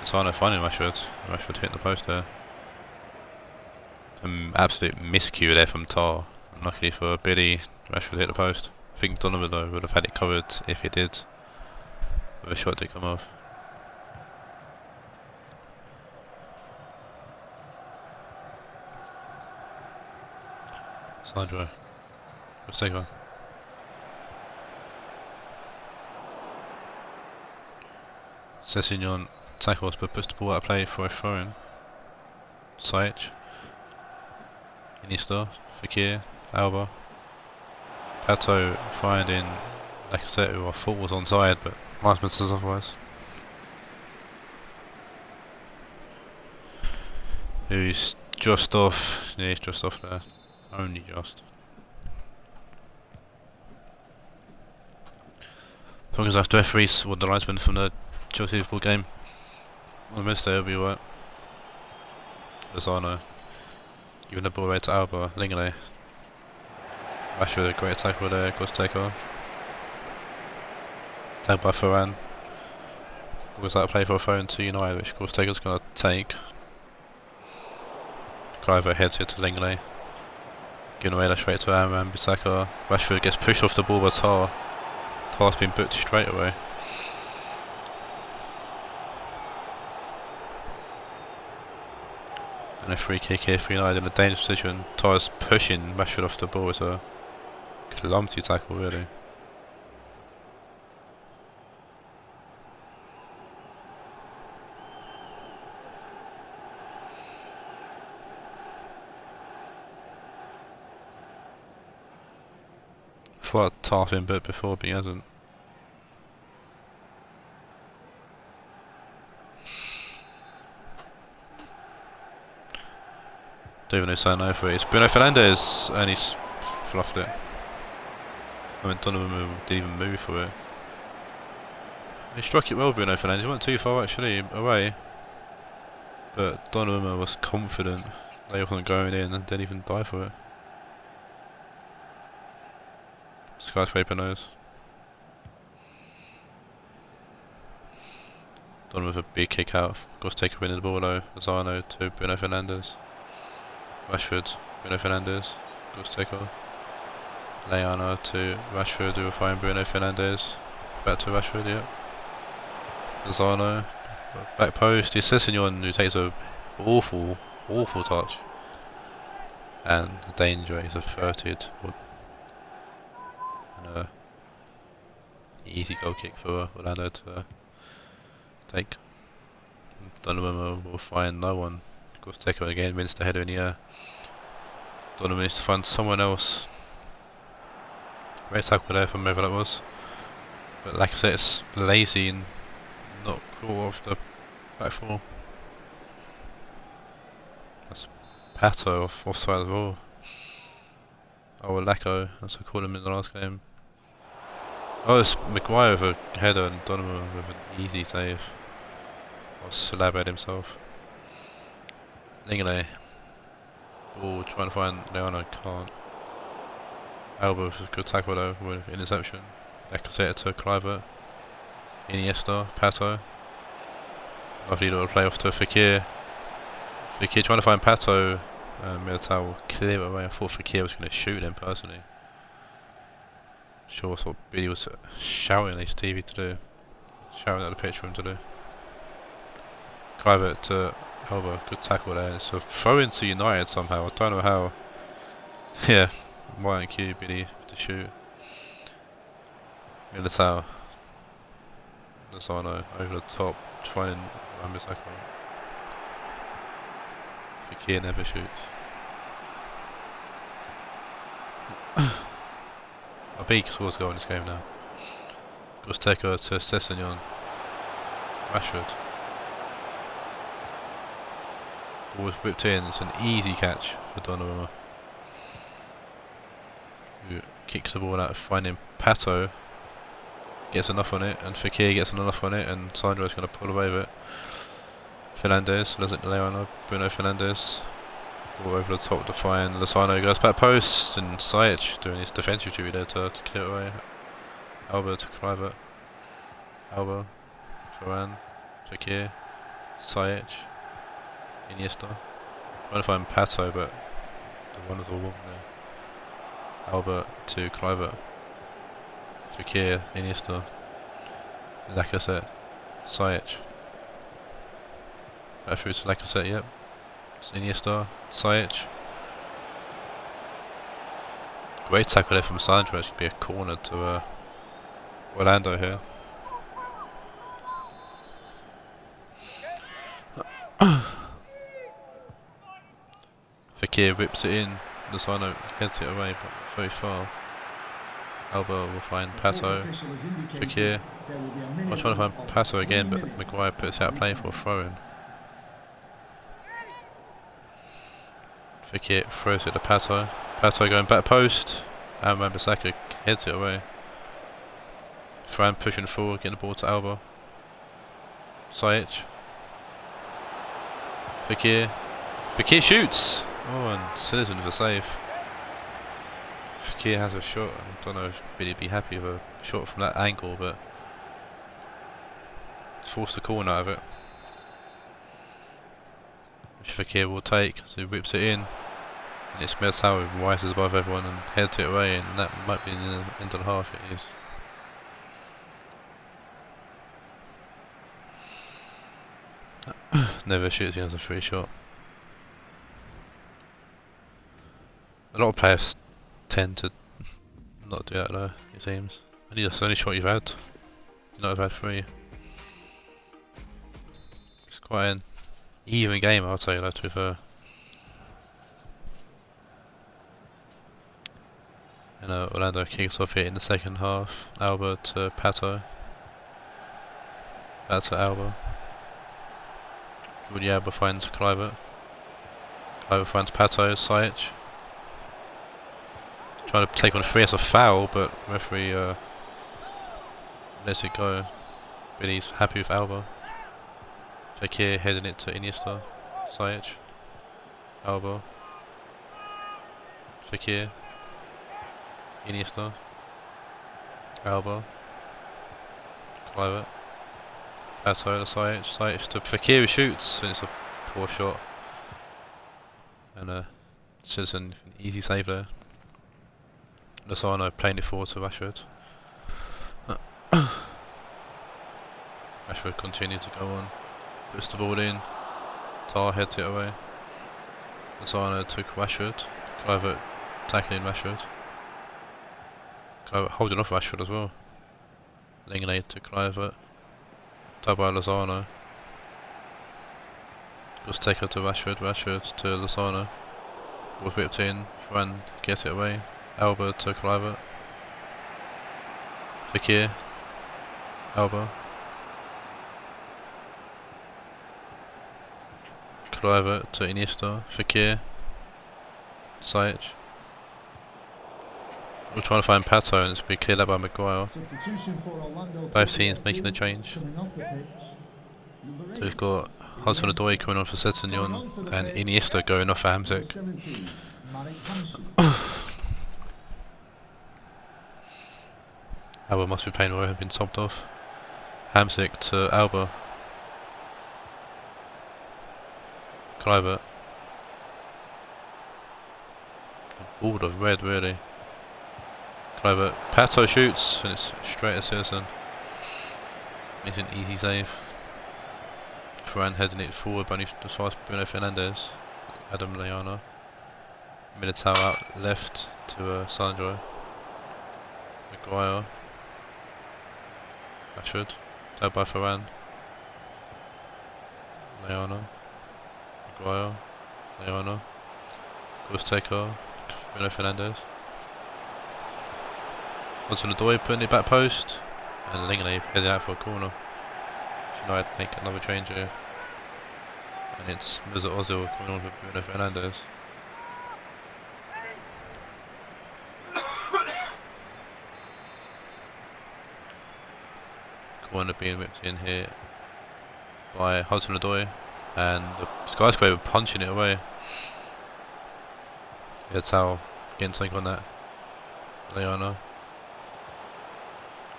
Sano finding Rashford. Rashford hit the post there. Absolute miscue there from Tar. Luckily for Billy, Rashford hit the post. I think Donovan though would have had it covered if he did. But the shot did come off. Sandro. Gustavo. Sessegnon tackles but puts the ball out of play for a throw-in. Sajic. Iniesta, Fekir, Alba. Pato finding Lacazette, who I thought was onside, but linesman says otherwise. Who's just off, yeah, he's just off there. Only just. As long as after referees won the linesman from the Chelsea Liverpool game, on Wednesday will be alright. Lozano giving the ball away to Alba, Lingley. Rashford, a great tackle there, Gustavo. Tagged by Ferran. Was that a play for a phone to United, which Gustago's going to take. Kluivert heads it to Lingley. Giving away straight to Wan-Bissaka. Rashford gets pushed off the ball by Tar. Tar's been booked straight away. And a free kick here for United in a dangerous position. Tar's pushing Rashford off the ball. It's a clumsy tackle really. thought I'd task him a bit before, but he hasn't. Don't even know saying no for it. It's Bruno Fernandes, and he's fluffed it. I mean, Donovan didn't even move for it. He struck it well, Bruno Fernandes. He went too far actually away, but Donovan was confident they wasn't going in and didn't even die for it. Skyscraper nose. Donovan with a big kick out. Got to take a win in the ball though. Lozano to Bruno Fernandes. Rashford, Bruno Fernandes, Gustavo, Leana to Rashford, who will find Bruno Fernandes, back to Rashford, yep. Lozano, back post, the Sessignon who takes a awful touch, and the danger is averted, and a easy goal kick for Orlando to take. Donovan will find no one. Gustavo again wins the header in the air. Donovan needs to find someone else. Great tackle there from whoever that was. But like I said, it's lazy and not cool off the back four. That's Pato offside as well. Oh, Lacko, as I called him in the last game. Oh, it's Maguire with a header and Donovan with an easy save. Or Slabhead himself. Lingale. Ball trying to find Leona, can't. Alba with a good tackle though with interception. Lacazette to Kluivert. Iniesta, Pato. Lovely little play off to Fekir. Fekir trying to find Pato. Militao clear it away. I thought Fekir was going to shoot him personally. Sure, that's what Billy was shouting at his TV to do. Shouting at the pitch for him to do. Kluivert to Alba, good tackle there. It's a throw into United somehow. I don't know how. Yeah, White Q, Billy to shoot. Militao. Lozano over the top, trying Wan-Bissaka. Fekir never shoots. I bet he scores a goal in this game now. Gustavo to Sessignon. Rashford. Ball was whipped in, it's an easy catch for Donnarumma, who kicks the ball out, finding Pato, gets enough on it, and Fekir gets enough on it, and Sandro's going to pull away with it. Fernandes, doesn't Leona, Bruno Fernandes, ball over the top to find Lozano, goes back post, and Sajic doing his defensive duty there to clear it away. Alba to Kluivert, Alba, Varane, Fekir, Sajic, Iniesta. Trying to find Pato, but the one was all wrong there. Albert to Kluivert. Fekir, Iniesta. Lacazette. Sajic. Back through to Lacazette, yep. It's Iniesta. Sajic. Great tackle there from Sandro. It should be a corner to Orlando here. Fekir whips it in, Lozano heads it away, but very far. Alba will find Pato. Fekir. I'm trying to find Pato again, but Maguire puts out play for a throw-in. Fekir throws it to Pato. Pato going back post, and Wan-Bissaka heads it away. Fran pushing forward, getting the ball to Alba. Sajic. Fekir. Fekir shoots! Oh, and Citizen with a save. Fekir has a shot. I don't know if Billy'd be happy with a shot from that angle, but it's forced the corner out of it. Which Fekir will take, so he whips it in. And it's Militao who rises above everyone and heads it away, and that might be in the end of the half. It is. Never shoots against a free shot. A lot of players tend to not do that though, it seems. I think that's the only shot you've had. You not have had three. It's quite an even game, I'll tell you that, to be fair. And Orlando kicks off here in the second half. Alba to Pato. Back to Alba. Jordi Alba finds Kluivert. Kluivert finds Pato, Sajic. Trying to take on free as a foul, but referee lets it go. But he's happy with Alba. Fekir heading it to Iniesta. Sajic. Alba. Fekir. Iniesta. Alba. Kluivert. Pato to Sajic. Sajic to Fekir, who shoots, and it's a poor shot. And Citizen, easy save there. Lozano playing it forward to Rashford. Rashford continued to go on. Puts the ball in. Tar heads it away. Lozano took Rashford. Kluivert tackling Rashford. Kluivert holding off Rashford as well. Lingard to Kluivert. Tied by Lozano. Just take her to Rashford. Rashford to Lozano. Ball whipped in. Fran gets it away. Alba to Kluivert. Fekir. Alba. Kluivert to Iniesta. Fekir. Sajic. We're trying to find Pato and it's been cleared up by Maguire. Both teams making the change. So we've got Hudson-Odoi coming on for Sessegnon and Iniesta going off for Hamsik. Alba must be playing where have been subbed off. Hamsik to Alba. Kluivert. Bored of Raed really. Kluivert. Pato shoots and it's straight at Citizen. Makes an easy save. Ferran heading it forward by Bruno Fernandes. Adam Lallana. Militao out left to Sandro. Maguire. Rashford. Tagged by Ferran. Lallana. Maguire. Lallana. Gustavo. Bruno Fernandes. Hudson-Odoi putting it back post. And Lingard heading out for a corner. United make another change here. And it's Mesut Ozil coming on for Bruno Fernandes. Corner being whipped in here by Hudson-Odoi. And the skyscraper punching it away. Yeah, Taawoun getting something on that. Lallana.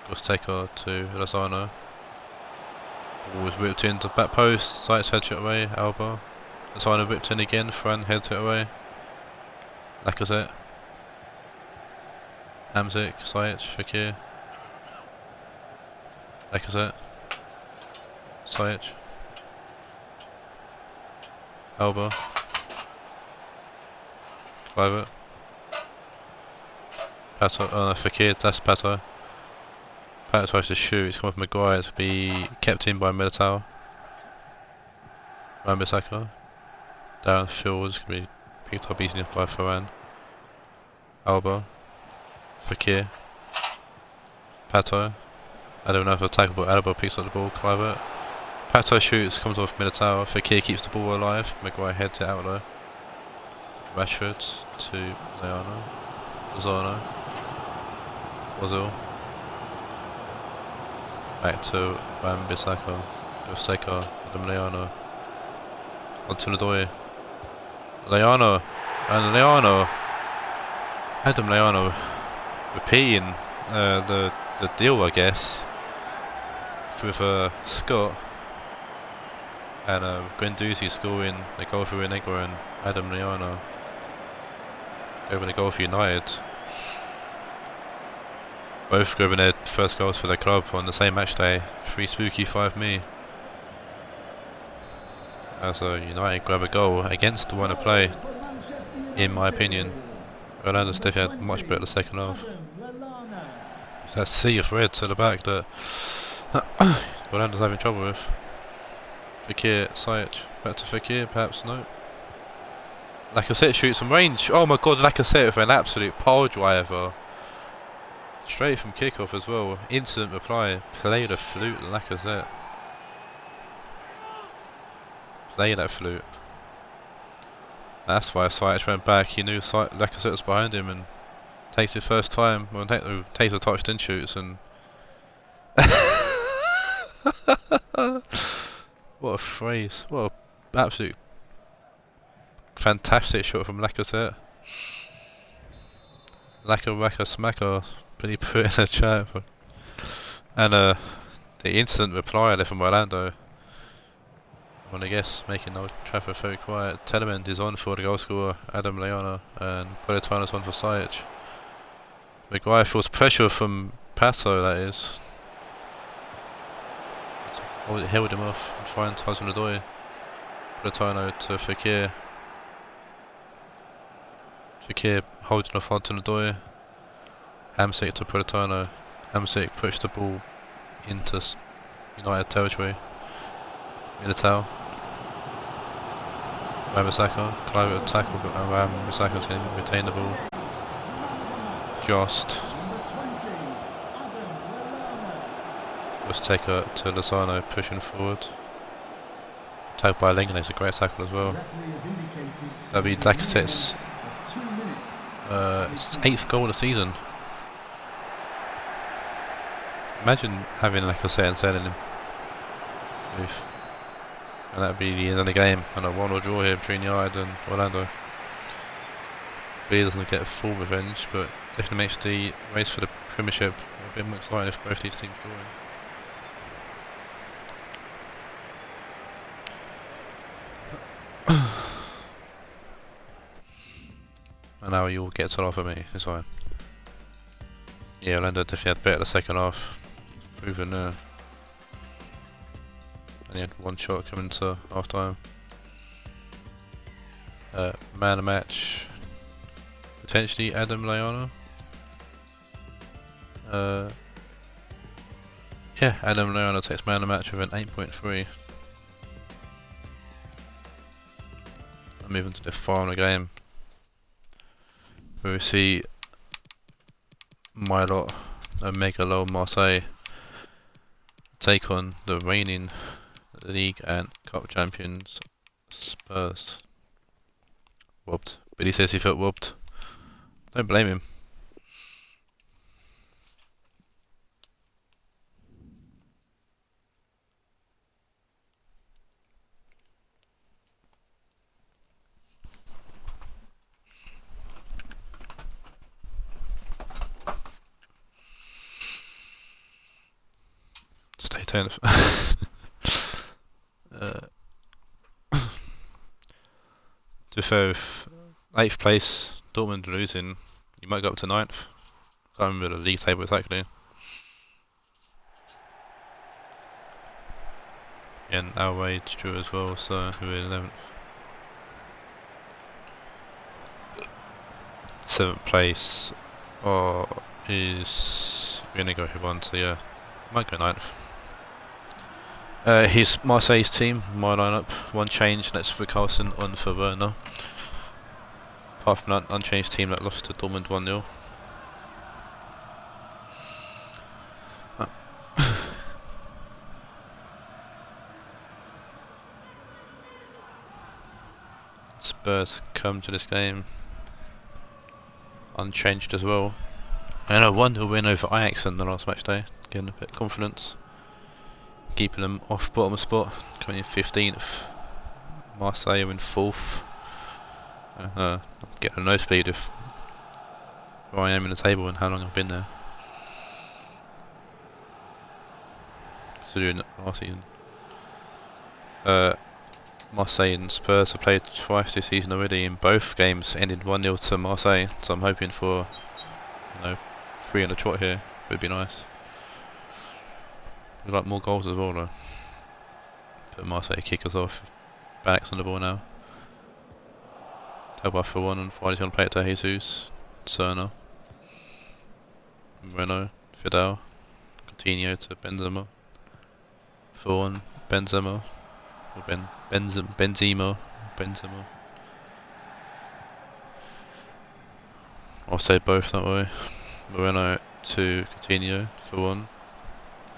Gustavo to Lozano. Ball was whipped into back post. Sajic heads it away. Alba. Lozano whipped in again. Fran heads it away. Lacazette. Hamsik. Sajic. Fekir. Lacazette. Sajic. Alba. Kluivert. Pato. Oh no, Fekir. That's Pato. Pato tries to shoot. He's come off Maguire to be kept in by Militao. Wan-Bissaka. Downfield is going to be picked up easily by Ferran. Alba. Fekir. Pato. I don't know if it's a tackle, but Alba picks up the ball. Kluivert. Pato shoots, comes off Militao. Fekir keeps the ball alive. Maguire heads it out though. Rashford to Lallana. Lozano. Ozil. Back to Wan-Bissaka. Gustavo. Adam Lallana. Hudson-Odoi. Lallana. And Lallana. Adam Lallana repeating the deal, I guess, with Scott and Guendouzi scoring the goal for Rionegro and Adam Lallana over the goal for United. Both scoring their first goals for their club on the same match day. 3 spooky, 5 me. As United grab a goal against the one to play, in my opinion. Orlando's definitely had much better the second half. That sea of red to the back that Orlando's having trouble with. Fekir, Sajic, back to Fekir, perhaps, no. Lacazette shoots some range. Oh my god, Lacazette with an absolute pole driver. Straight from kickoff as well. Instant reply. Play the flute, Lacazette. Play that flute. That's why Sajic went back. He knew Lacazette was behind him and takes his first time. Well, takes a touch, then shoots and. What a phrase. What an absolute fantastic shot from Lacazette. Lacka smacker. But he put in the chat. And the instant reply there from Orlando. Well, I guess making Old Trafford very quiet. Telemans is on for the goal scorer, Adam Leona, and Politano's on for Sajic. Maguire feels pressure from Passo, that is. Held him off and finds Hudson-Odoi. Politano to Fekir. Fekir holding off Hudson-Odoi. Hamsik to Politano. Hamsik pushed the ball into United territory. Militao. Wan-Bissaka. Clive with a tackle, but Wan-Bissaka's going to retain the ball. Just. Let's take it to Lozano, pushing forward. Tagged by Lingard, it's a great tackle as well. That'll be Lacazette's 8th goal of the season. Imagine having Lacazette and selling him. Oof. And that'd be the end of the game. And a 1-1 draw here between United and Orlando. But he doesn't get full revenge, but definitely makes the race for the Premiership a bit more exciting if both these teams draw in. And now you'll get told off at me, it's fine. Yeah, Orlando definitely had better the second half. Proven there. And he had one shot coming to half time. Man of the match. Potentially Adam Leona. Yeah, Adam Leona takes man of the match with an 8.3. I'm moving to the final game, where we see my lot, a mega low Marseille, take on the reigning league and cup champions Spurs. Robbed. But he says he felt robbed. Don't blame him. Stay tuned. To fair, if 8th place, Dortmund losing, you might go up to 9th. Can't remember the league table exactly. And our Raed drew as well, so we're in 11th. 7th place is Rionegro who won, so yeah, might go 9th. Here's Marseille's team, my lineup. One change, that's for Carlson on for Werner. Apart from that, unchanged team that lost to Dortmund 1-0. Spurs come to this game unchanged as well. And a 1-0 win over Ajax in the last match day, getting a bit of confidence. Keeping them off bottom spot, coming in 15th. Marseille in 4th. I'm getting a nosebleed of where I am in the table and how long I've been there. Considering last season. Marseille and Spurs have played twice this season already, in both games ended 1-0 to Marseille, so I'm hoping for 3 on the trot here, would be nice. We'd like more goals as well though. But Marseille kick us off. Bannock's on the ball now. Taawoun for 1 and Friday's going to play it to Jesus. Cerna. Renault. Fidel. Coutinho to Benzema. For 1. Benzema. Or Benzema. I'll say both that way. Moreno to Coutinho for 1.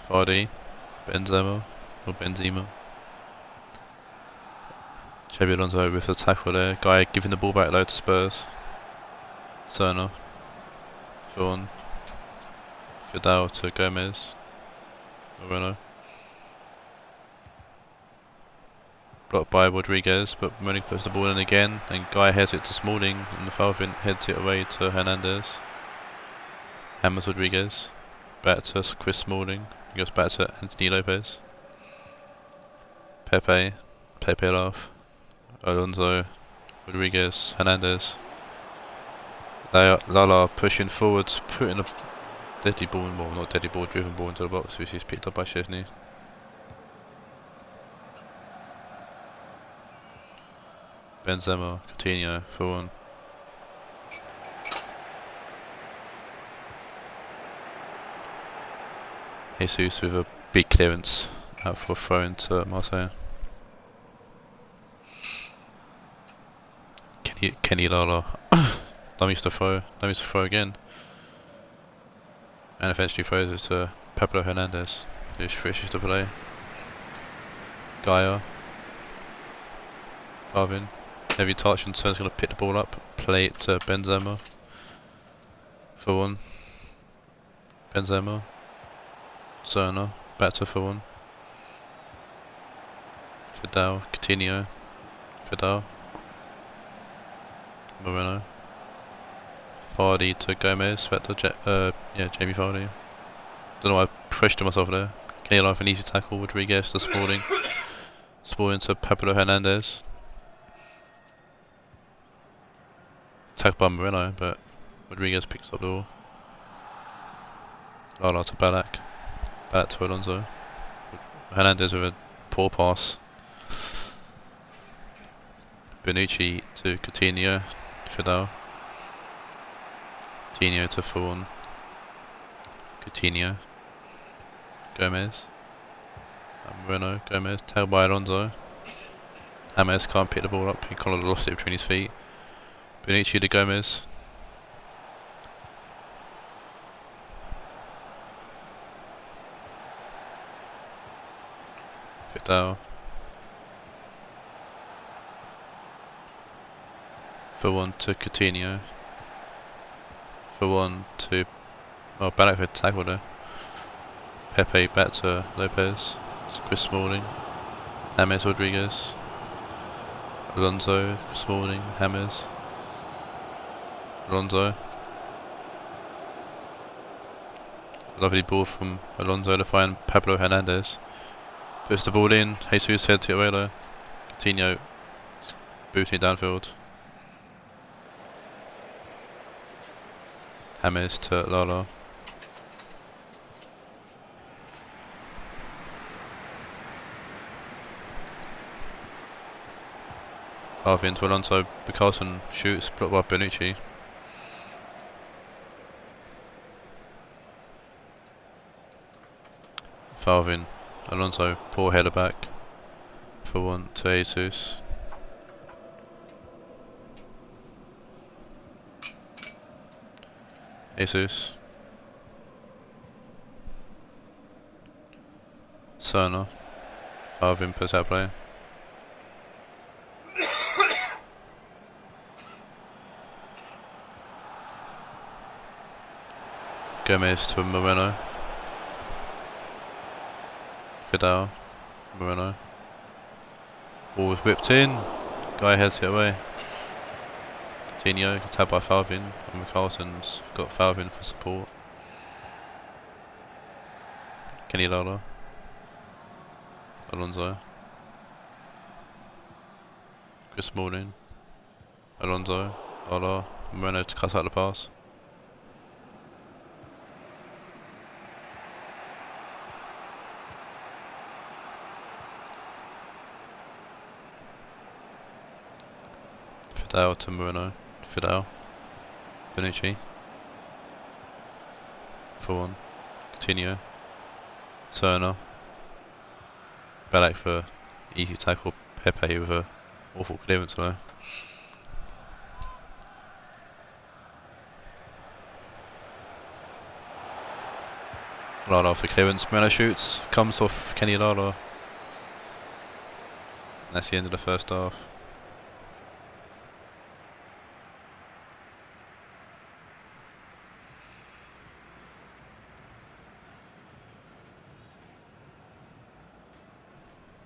Vardy, Benzema, or Benzema. Xabi Alonso with the tackle there. Guy giving the ball back low to Spurs. Serna for 1. Fidel to Gomez. Moreno. Blocked by Rodriguez, but Moreno puts the ball in again, and Guy heads it to Smalling, and the Falvin heads it away to Hernandez. Hammers Rodriguez. Back to Chris Smalling. He goes back to Anthony Lopez. Pepe off. Alonso, Rodriguez, Hernandez. Lala pushing forwards, putting a deadly ball, well not deadly ball, driven ball into the box, which is picked up by Szczesny. Benzema, Coutinho for 1. Jesus with a big clearance out for a throw into Marseille. Kenny Lala dummies to throw again, and eventually throws it to Pablo Hernandez, who switches to play. Gaia, Arvin, heavy touch, and Son's going to pick the ball up, play it to Benzema for 1. Benzema, Serna, back to for 1. Fidel, Coutinho, Fidel, Moreno, Vardy to Gomez, back to Jamie Vardy. Don't know why I pushed myself there. Kenny Life an easy tackle, Rodriguez to Smalling. Smalling to Pablo Hernandez. Tackled by Moreno, but Rodriguez picks up the ball. Lala to Ballack. Ballack to Alonso. Hernandez with a poor pass. Bonucci to Coutinho. Fidel. Coutinho to Fawn. Coutinho. Gomez. Moreno. Gomez. Tailed by Alonso. James can't pick the ball up. He kind of lost it between his feet. Bonucci to Gomez. Fidel. For 1 to Coutinho. For 1 to... Oh, Ballack had tackled there. Pepe back to Lopez. It's Chris Smalling. James Rodriguez. Alonso, Smalling, James. Alonso. Lovely ball from Alonso to find Pablo Hernandez. Puts the ball in. Jesus heads it away there. Coutinho booting downfield. James to Lala. Arvin to Alonso. Carlson shoots, blocked by Bonucci. Farvin. Alonso, poor header back. For 1 to Jesus. Jesus. Serna. Farvin puts out play. Gomez to Moreno. Fidel. Moreno. Ball was whipped in. Guy heads it away. Coutinho tapped by Falvin, and Carlson's got Falvin for support. Kenny Lala. Alonso. Chris Smalling. Alonso. Lala. Moreno to cut out the pass. Fidel to Moreno. Fidel. Bonucci. For 1. Coutinho. Serna. Ballack for easy tackle. Pepe with a awful clearance though. Lala off the clearance. Melo shoots. Comes off Kenny Lala. And that's the end of the first half.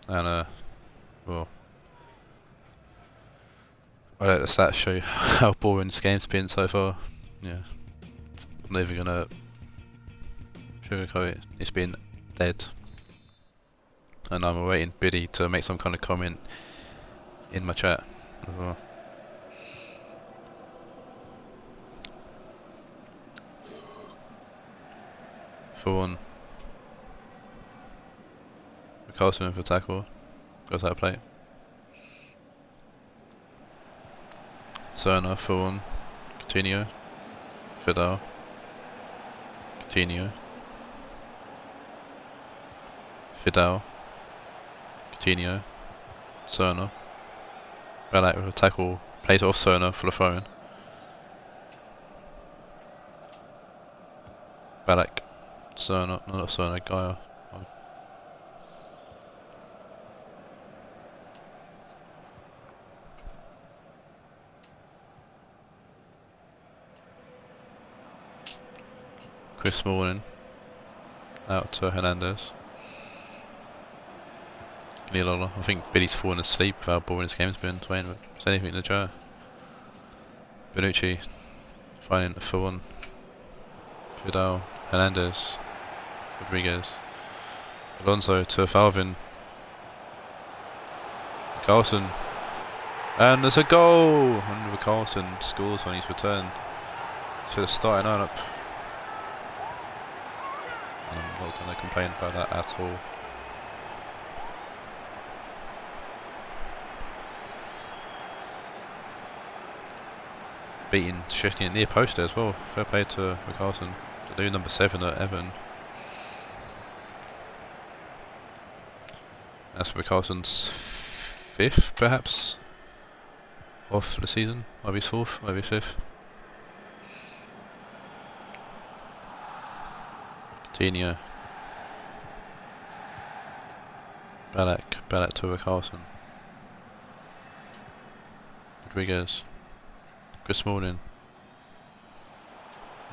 And well, I let the stats show how boring this game's been so far. Yeah, I'm not even gonna sugarcoat it. It's been dead, and I'm awaiting Biddy to make some kind of comment in my chat as well. For one. Carlson for tackle, goes out of play. Cerna for one, Coutinho, Fidel, Coutinho, Fidel, Coutinho, Cerna. Balak with a tackle, plays it off Cerna for the phone. Balak, Cerna, not Cerna, Gaia. Chris Smalling out to Hernandez. I think Billy's fallen asleep with how boring this game's been. Wayne, is anything in the chat? Bonucci finding for one. Fidel, Hernandez, Rodriguez, Alonso to Falvin, Carlson, and there's a goal! And Carlson scores when he's returned to the starting lineup. I'm not going to complain about that at all. Beating Szczesny at near post there as well. Fair play to Carlson, the new number 7 at Everton. That's Carlson's 5th, perhaps, off the season. Maybe 4th, maybe 5th. Coutinho, Balak to Carlson, Rodriguez, Chris Smalling.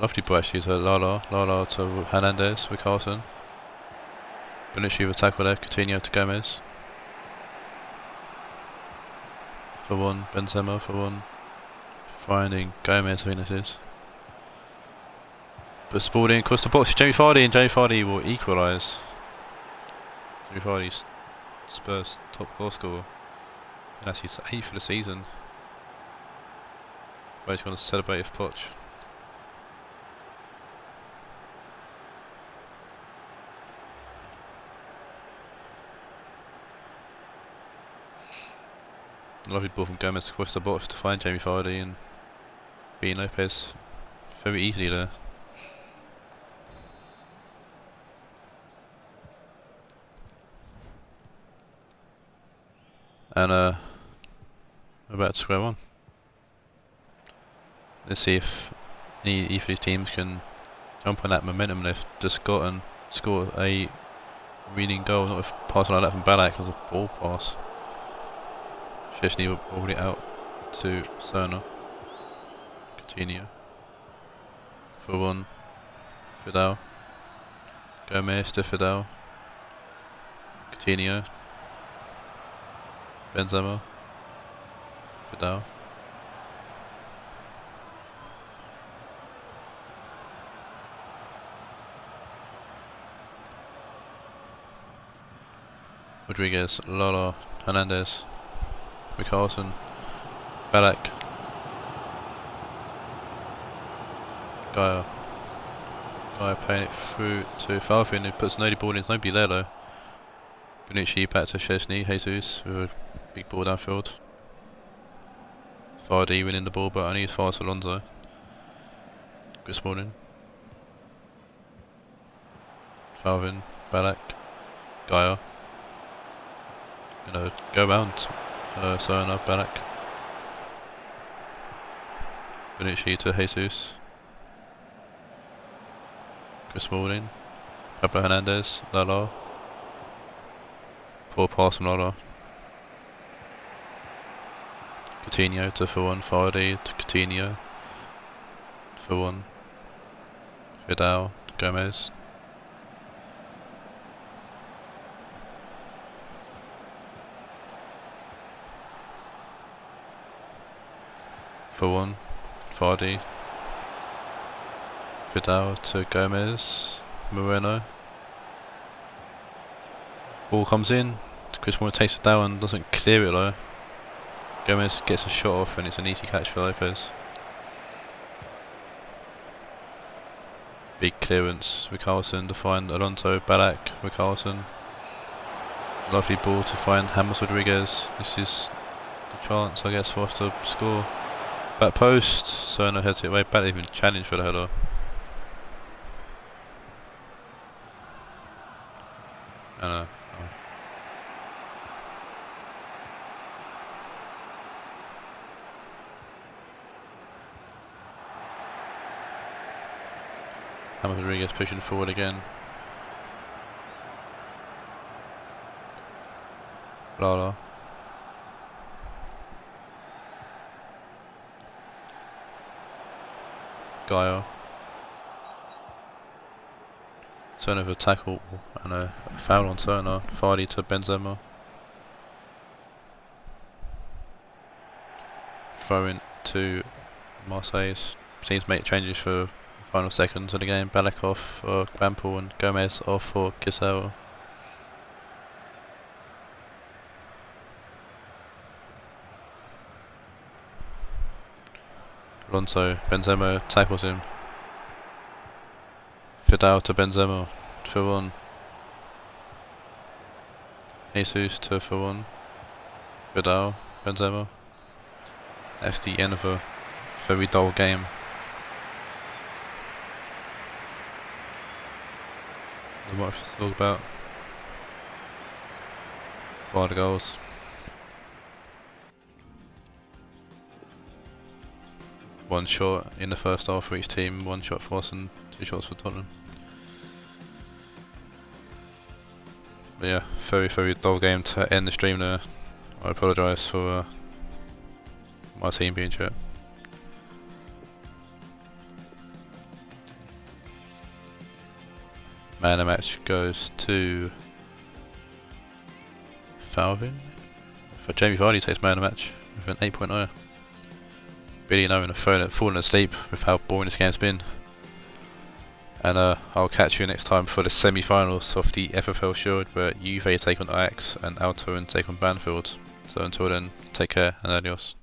Lovely ball actually to Lala to Hernandez with Carlson. Bonucci with a tackle there, Coutinho to Gomez. For one, Benzema for one. Finding Gomez, I think this is. But Spalding across the box, Jamie Vardy, and Jamie Vardy will equalise. Jamie Vardy's Spurs top goal scorer. And that's his 8th for the season. But he's going to celebrate with Poch. Lovely ball from Gomez across the box to find Jamie Vardy and beating Lopez very easily there. And we're about to square one. Let's see if either of these teams can jump on that momentum they've just got and score a winning goal. Not with passing like that from Balak, it was a ball pass. Szczesny will ball it out to Cerna. Coutinho. For one. Fidel. Gomez to Fidel. Coutinho. Benzema. Fidel. Rodriguez, Lala, Hernandez, Carlson, Balak, Gaia playing it through to Falvin, who puts nobody ball in, there's nobody there though. Bonucci back to Szczesny, Jesus with a big ball downfield. Vardy winning the ball, but only as far as Alonso. Good Smalling. Falvin, Balak, Gaia. Gonna go round Cerna, Balak. Bonucci to Jesus. Chris Smalling. Pablo Hernandez, Lala. Poor pass from Lala. Coutinho to Taawoun, Vardy to Coutinho. Taawoun. Vidal, Gomez. Taawoun, Vardy. Vidal to Gomez. Moreno. Ball comes in. Chris Moore takes it down and doesn't clear it though. Gomez gets a shot off and it's an easy catch for Lopez. Big clearance. Richarlison to find Alonso. Ballack. Richarlison. Lovely ball to find James Rodriguez. This is the chance, I guess, for us to score. Back post. Serna heads it away. Back even challenge for the header. And James Rodriguez pushing forward again. Lala. Gaio. Serna with a tackle and a foul on Serna. Vardy to Benzema. Throw in to Marseille. Teams make changes for final seconds of the game. Ballack off for Banfield and Gomez off for Giselle. Alonso, Benzema tackles him. Vidal to Benzema. Taawoun. Jesus to Taawoun. Vidal, Benzema. That's the end of a very dull game. Not much to talk about. By the goals. One shot in the first half for each team, one shot for us and two shots for Tottenham. But yeah, very dull game to end the stream there. I apologise for my team being shit. Man of the match goes to Falvin. For Jamie Vardy takes man of the match with an 8.0. Really knowing I've fallen asleep with how boring this game's been. And I'll catch you next time for the semi-finals of the FFL Shield, where Juve take on Ajax and Taawoun take on Banfield. So until then, take care and adios.